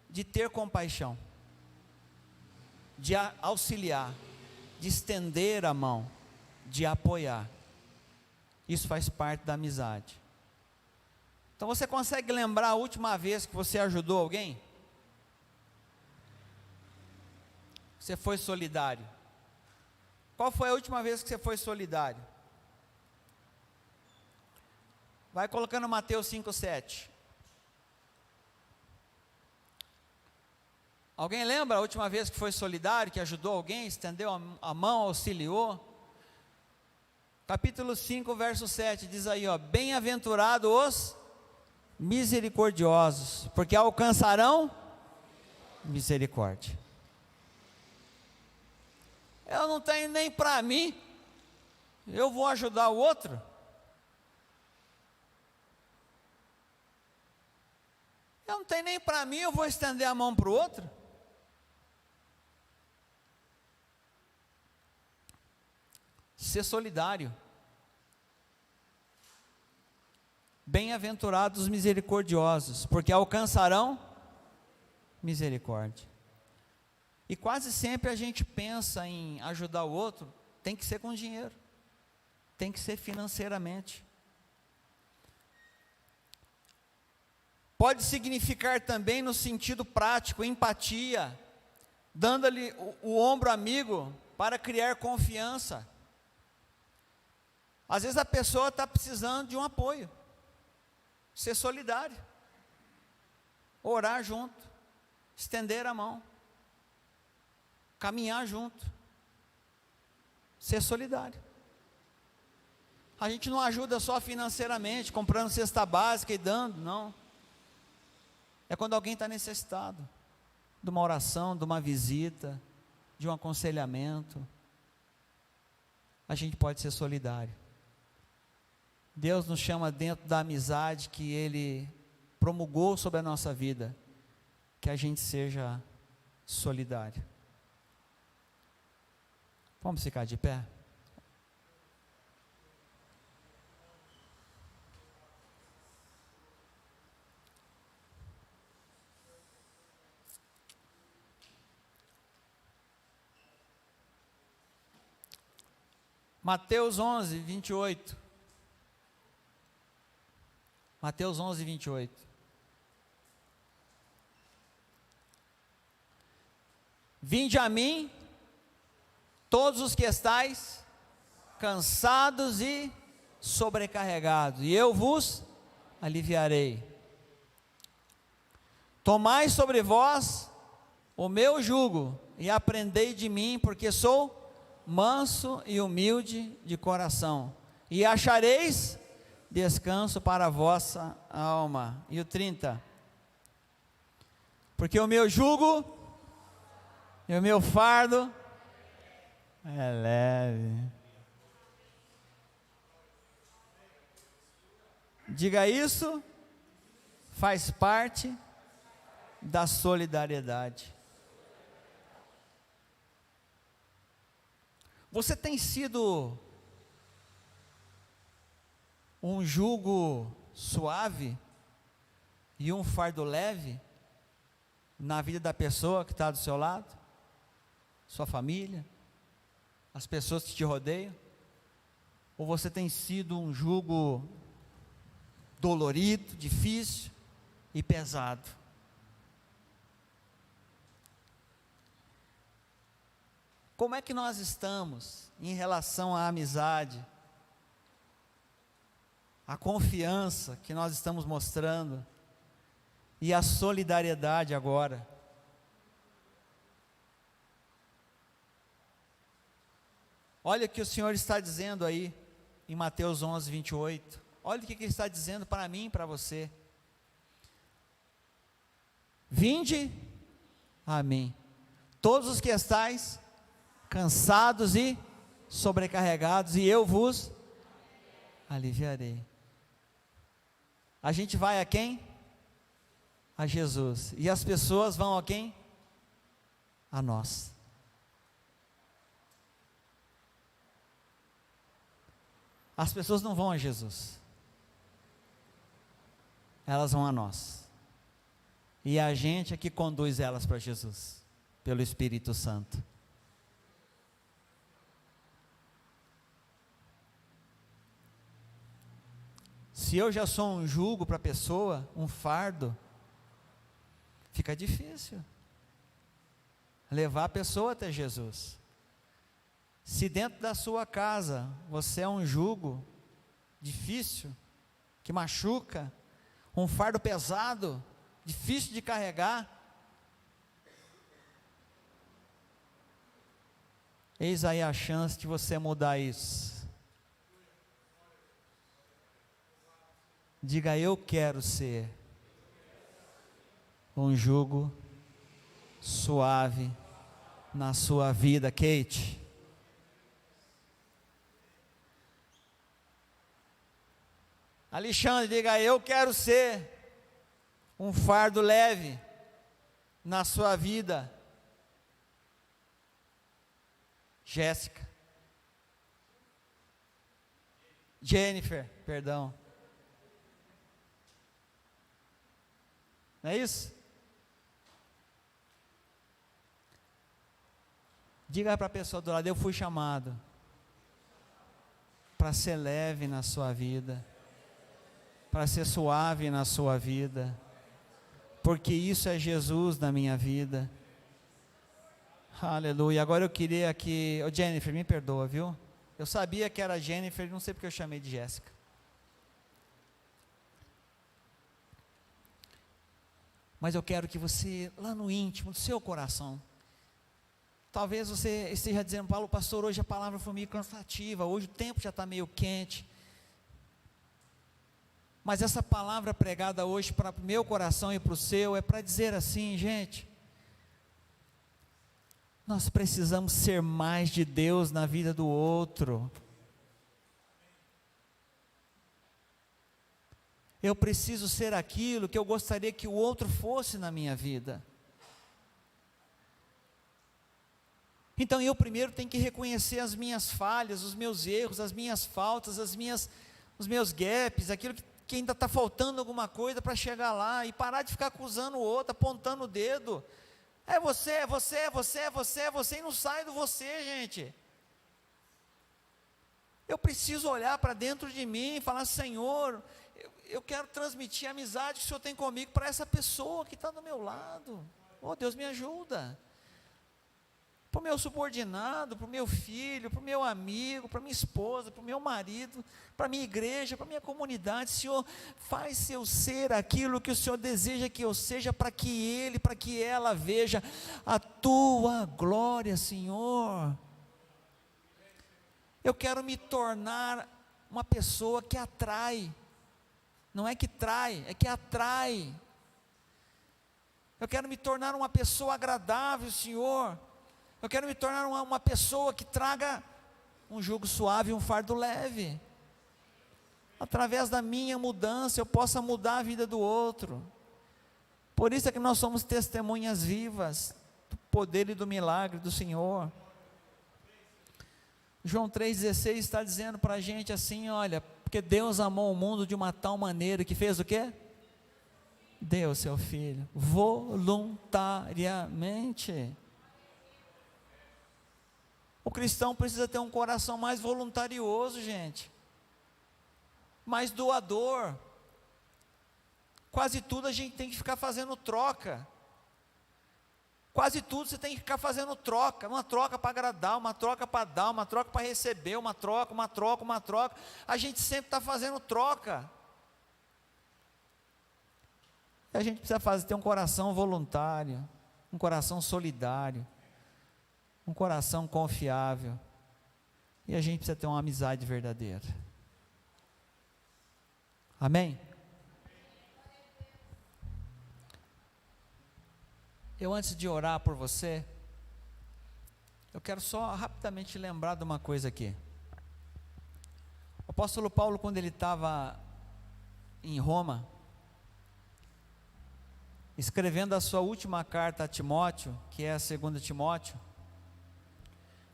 de ter compaixão, de auxiliar, de estender a mão, de apoiar. Isso faz parte da amizade. Então você consegue lembrar a última vez que você ajudou alguém? Você foi solidário. Qual foi a última vez que você foi solidário? Vai colocando Mateus 5:7. Alguém lembra a última vez que foi solidário, que ajudou alguém, estendeu a mão, auxiliou? Capítulo 5, verso 7, diz aí, ó, bem-aventurados os misericordiosos, porque alcançarão misericórdia. Eu não tenho nem para mim, eu vou ajudar o outro? Eu não tenho nem para mim, eu vou estender a mão para o outro? Ser solidário. Bem-aventurados os misericordiosos, porque alcançarão misericórdia. E quase sempre a gente pensa em ajudar o outro, tem que ser com dinheiro, tem que ser financeiramente. Pode significar também no sentido prático, empatia, dando-lhe o ombro amigo para criar confiança. Às vezes a pessoa está precisando de um apoio, ser solidário, orar junto, estender a mão, caminhar junto, ser solidário. A gente não ajuda só financeiramente, comprando cesta básica e dando, não. É quando alguém está necessitado de uma oração, de uma visita, de um aconselhamento. A gente pode ser solidário. Deus nos chama dentro da amizade que Ele promulgou sobre a nossa vida, que a gente seja solidário. Vamos ficar de pé? Mateus 11, 28. Mateus 11, 28. Vinde a mim, todos os que estáis cansados e sobrecarregados, e eu vos aliviarei. Tomai sobre vós o meu jugo, e aprendei de mim, porque sou manso e humilde de coração, e achareis descanso para a vossa alma. E o 30, porque o meu jugo e o meu fardo é leve. Diga isso, faz parte da solidariedade. Você tem sido um jugo suave e um fardo leve na vida da pessoa que está do seu lado, sua família, as pessoas que te rodeiam? Ou você tem sido um jugo dolorido, difícil e pesado? Como é que nós estamos em relação à amizade, a confiança que nós estamos mostrando e a solidariedade agora? Olha o que o Senhor está dizendo aí em Mateus 11, 28. Olha o que Ele está dizendo para mim e para você. Vinde a mim, todos os que estáis cansados e sobrecarregados, e eu vos aliviarei. A gente vai a quem? A Jesus. E as pessoas vão a quem? A nós. As pessoas não vão a Jesus, elas vão a nós. E a gente é que conduz elas para Jesus, pelo Espírito Santo. Se eu já sou um jugo para a pessoa, um fardo, fica difícil levar a pessoa até Jesus. Se dentro da sua casa você é um jugo difícil, que machuca, um fardo pesado, difícil de carregar, eis aí a chance de você mudar isso. Diga: eu quero ser um jugo suave na sua vida, Kate. Alexandre, diga: eu quero ser um fardo leve na sua vida. Jéssica, Jennifer, perdão. Não é isso? Diga para a pessoa do lado: eu fui chamado para ser leve na sua vida, para ser suave na sua vida, porque isso é Jesus na minha vida. Aleluia. Agora eu queria que, Jennifer, me perdoa, viu? Eu sabia que era Jennifer, não sei porque eu chamei de Jéssica. Mas eu quero que você, lá no íntimo do seu coração, talvez você esteja dizendo: Paulo, pastor, hoje a palavra foi meio cansativa, hoje o tempo já está meio quente. Mas essa palavra pregada hoje para o meu coração e para o seu, é para dizer assim: gente, nós precisamos ser mais de Deus na vida do outro. Eu preciso ser aquilo que eu gostaria que o outro fosse na minha vida. Então eu primeiro tenho que reconhecer as minhas falhas, os meus erros, as minhas faltas, os meus gaps, aquilo que ainda está faltando alguma coisa para chegar lá, e parar de ficar acusando o outro, apontando o dedo. É você, é você, é você, é você, é você, e não sai do você, gente. Eu preciso olhar para dentro de mim e falar: Senhor, eu quero transmitir a amizade que o Senhor tem comigo para essa pessoa que está do meu lado. Oh, Deus, me ajuda. Para o meu subordinado, para o meu filho, para o meu amigo, para a minha esposa, para o meu marido, para a minha igreja, para a minha comunidade. Senhor, faz eu ser aquilo que o Senhor deseja que eu seja, para que ela veja a tua glória, Senhor. Eu quero me tornar uma pessoa que atrai, não é que trai, é que atrai. Eu quero me tornar uma pessoa agradável, Senhor. Eu quero me tornar uma pessoa que traga um jugo suave e um fardo leve. Através da minha mudança, eu possa mudar a vida do outro. Por isso é que nós somos testemunhas vivas do poder e do milagre do Senhor. João 3,16 está dizendo para a gente assim: olha, porque Deus amou o mundo de uma tal maneira que fez o quê? Deu o seu Filho, voluntariamente. O cristão precisa ter um coração mais voluntarioso, gente, mais doador. Quase tudo a gente tem que ficar fazendo troca. Quase tudo você tem que ficar fazendo troca, uma troca para agradar, uma troca para dar, uma troca para receber, uma troca. A gente sempre está fazendo troca. E a gente precisa ter um coração voluntário, um coração solidário, um coração confiável. E a gente precisa ter uma amizade verdadeira. Amém? Eu, antes de orar por você, eu quero só rapidamente lembrar de uma coisa aqui. O apóstolo Paulo, quando ele estava em Roma, escrevendo a sua última carta a Timóteo, que é a 2 Timóteo,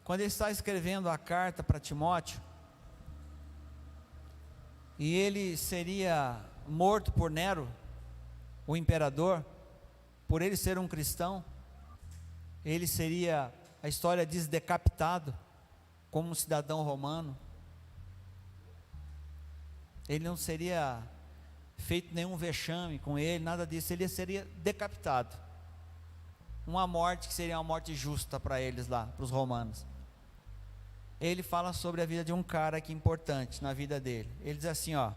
quando ele está escrevendo a carta para Timóteo, e ele seria morto por Nero, o imperador, por ele ser um cristão, ele seria, a história diz, decapitado, como um cidadão romano. Ele não seria feito nenhum vexame com ele, nada disso, ele seria decapitado. Uma morte que seria uma morte justa para eles lá, para os romanos. Ele fala sobre a vida de um cara que é importante na vida dele. Ele diz assim, ó,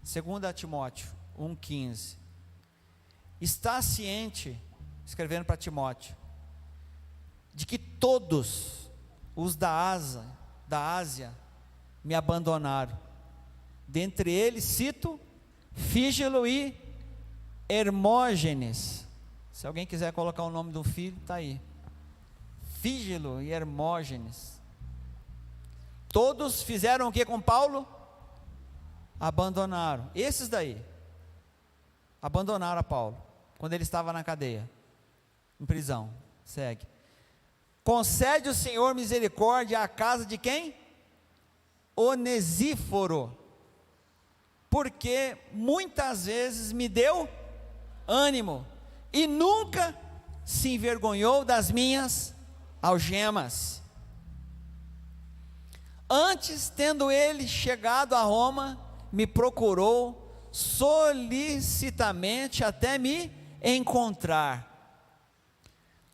2 Timóteo 1,15: está ciente, escrevendo para Timóteo, de que todos os da Ásia me abandonaram. Dentre eles cito Fígelo e Hermógenes. Se alguém quiser colocar o nome do filho, está aí. Fígelo e Hermógenes. Todos fizeram o que com Paulo? Abandonaram. Esses daí abandonaram a Paulo quando ele estava na cadeia, em prisão. Segue. Concede o Senhor misericórdia à casa de quem? Onesíforo, porque muitas vezes me deu ânimo e nunca se envergonhou das minhas algemas. Antes, tendo ele chegado a Roma, me procurou solicitamente até me encontrar.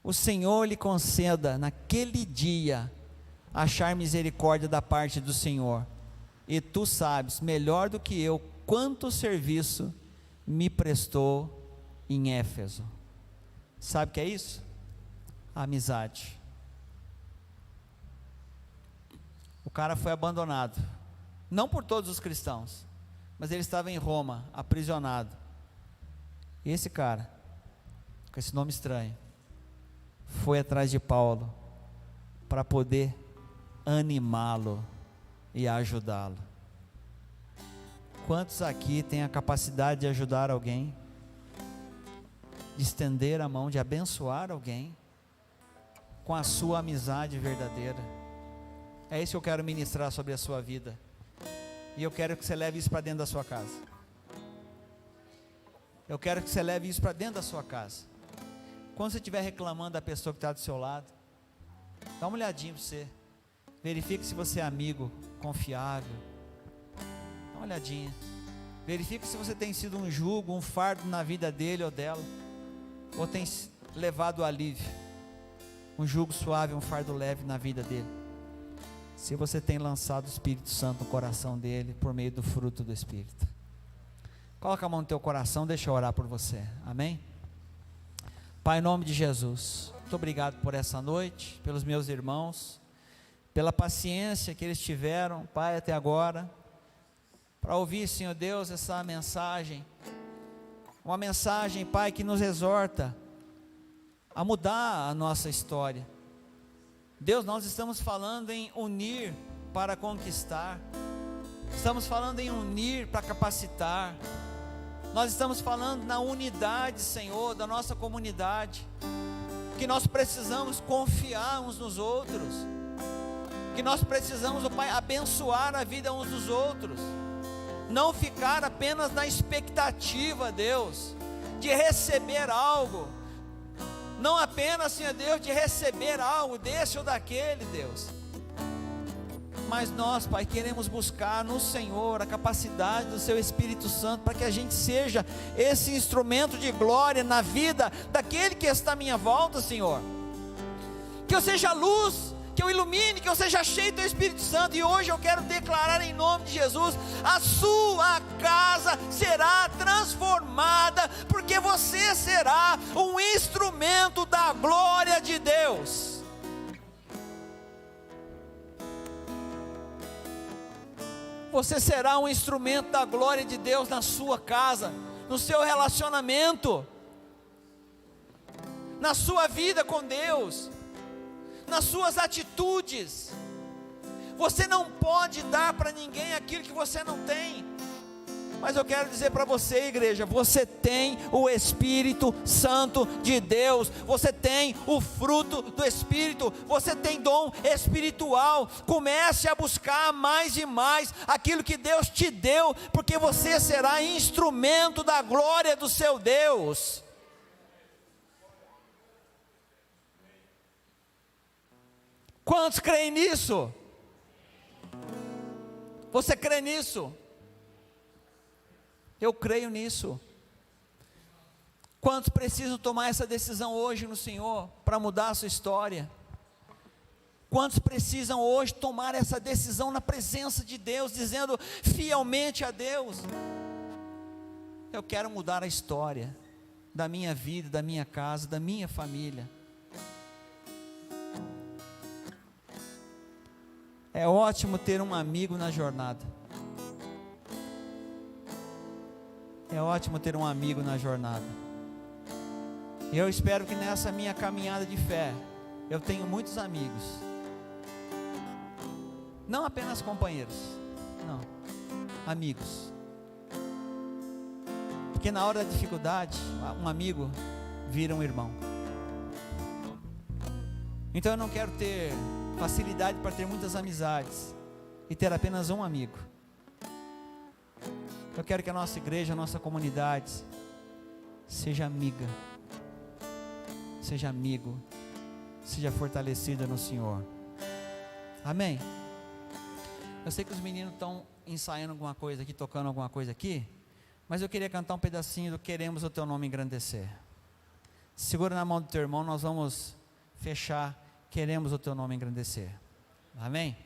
O Senhor lhe conceda naquele dia achar misericórdia da parte do Senhor, e tu sabes melhor do que eu quanto serviço me prestou em Éfeso. Sabe o que é isso? Amizade. O cara foi abandonado, não por todos os cristãos, mas ele estava em Roma, aprisionado. E esse cara, com esse nome estranho, foi atrás de Paulo, para poder animá-lo e ajudá-lo. Quantos aqui têm a capacidade de ajudar alguém, de estender a mão, de abençoar alguém, com a sua amizade verdadeira? É isso que eu quero ministrar sobre a sua vida, e eu quero que você leve isso para dentro da sua casa. Eu quero que você leve isso para dentro da sua casa. Quando você estiver reclamando da pessoa que está do seu lado, dá uma olhadinha para você, verifique se você é amigo, confiável, dá uma olhadinha, verifique se você tem sido um jugo, um fardo na vida dele ou dela, ou tem levado o alívio, um jugo suave, um fardo leve na vida dele. Se você tem lançado o Espírito Santo no coração dele, por meio do fruto do Espírito. Coloca a mão no teu coração, deixa eu orar por você, amém? Pai, em nome de Jesus, muito obrigado por essa noite, pelos meus irmãos, pela paciência que eles tiveram, Pai, até agora, para ouvir, Senhor Deus, essa mensagem, uma mensagem, Pai, que nos exorta a mudar a nossa história. Deus, nós estamos falando em unir para conquistar, estamos falando em unir para capacitar, nós estamos falando na unidade, Senhor, da nossa comunidade, que nós precisamos confiar uns nos outros, que nós precisamos, ó Pai, abençoar a vida uns dos outros, não ficar apenas na expectativa, Deus, de receber algo, não apenas, Senhor Deus, de receber algo desse ou daquele, Deus, mas nós, Pai, queremos buscar no Senhor a capacidade do Seu Espírito Santo, para que a gente seja esse instrumento de glória na vida daquele que está à minha volta, Senhor, que eu seja luz, que eu ilumine, que eu seja cheio do Teu Espírito Santo. E hoje eu quero declarar em nome de Jesus, a sua casa será transformada, porque você será um instrumento da glória de Deus. Você será um instrumento da glória de Deus na sua casa, no seu relacionamento, na sua vida com Deus, nas suas atitudes. Você não pode dar para ninguém aquilo que você não tem. Mas eu quero dizer para você, igreja, você tem o Espírito Santo de Deus, você tem o fruto do Espírito, você tem dom espiritual. Comece a buscar mais e mais aquilo que Deus te deu, porque você será instrumento da glória do seu Deus. Quantos creem nisso? Você crê nisso? Eu creio nisso. Quantos precisam tomar essa decisão hoje no Senhor, para mudar a sua história? Quantos precisam hoje tomar essa decisão na presença de Deus, dizendo fielmente a Deus: eu quero mudar a história da minha vida, da minha casa, da minha família. É ótimo ter um amigo na jornada. É ótimo ter um amigo na jornada. E eu espero que nessa minha caminhada de fé, eu tenho muitos amigos. Não apenas companheiros, não, amigos. Porque na hora da dificuldade, um amigo vira um irmão. Então eu não quero ter facilidade para ter muitas amizades e ter apenas um amigo. Eu quero que a nossa igreja, a nossa comunidade seja amiga, seja amigo, seja fortalecida no Senhor. Amém. Eu sei que os meninos estão ensaiando alguma coisa aqui, tocando alguma coisa aqui, mas eu queria cantar um pedacinho do Queremos o Teu Nome Engrandecer. Segura na mão do teu irmão, nós vamos fechar. Queremos o Teu Nome Engrandecer. Amém?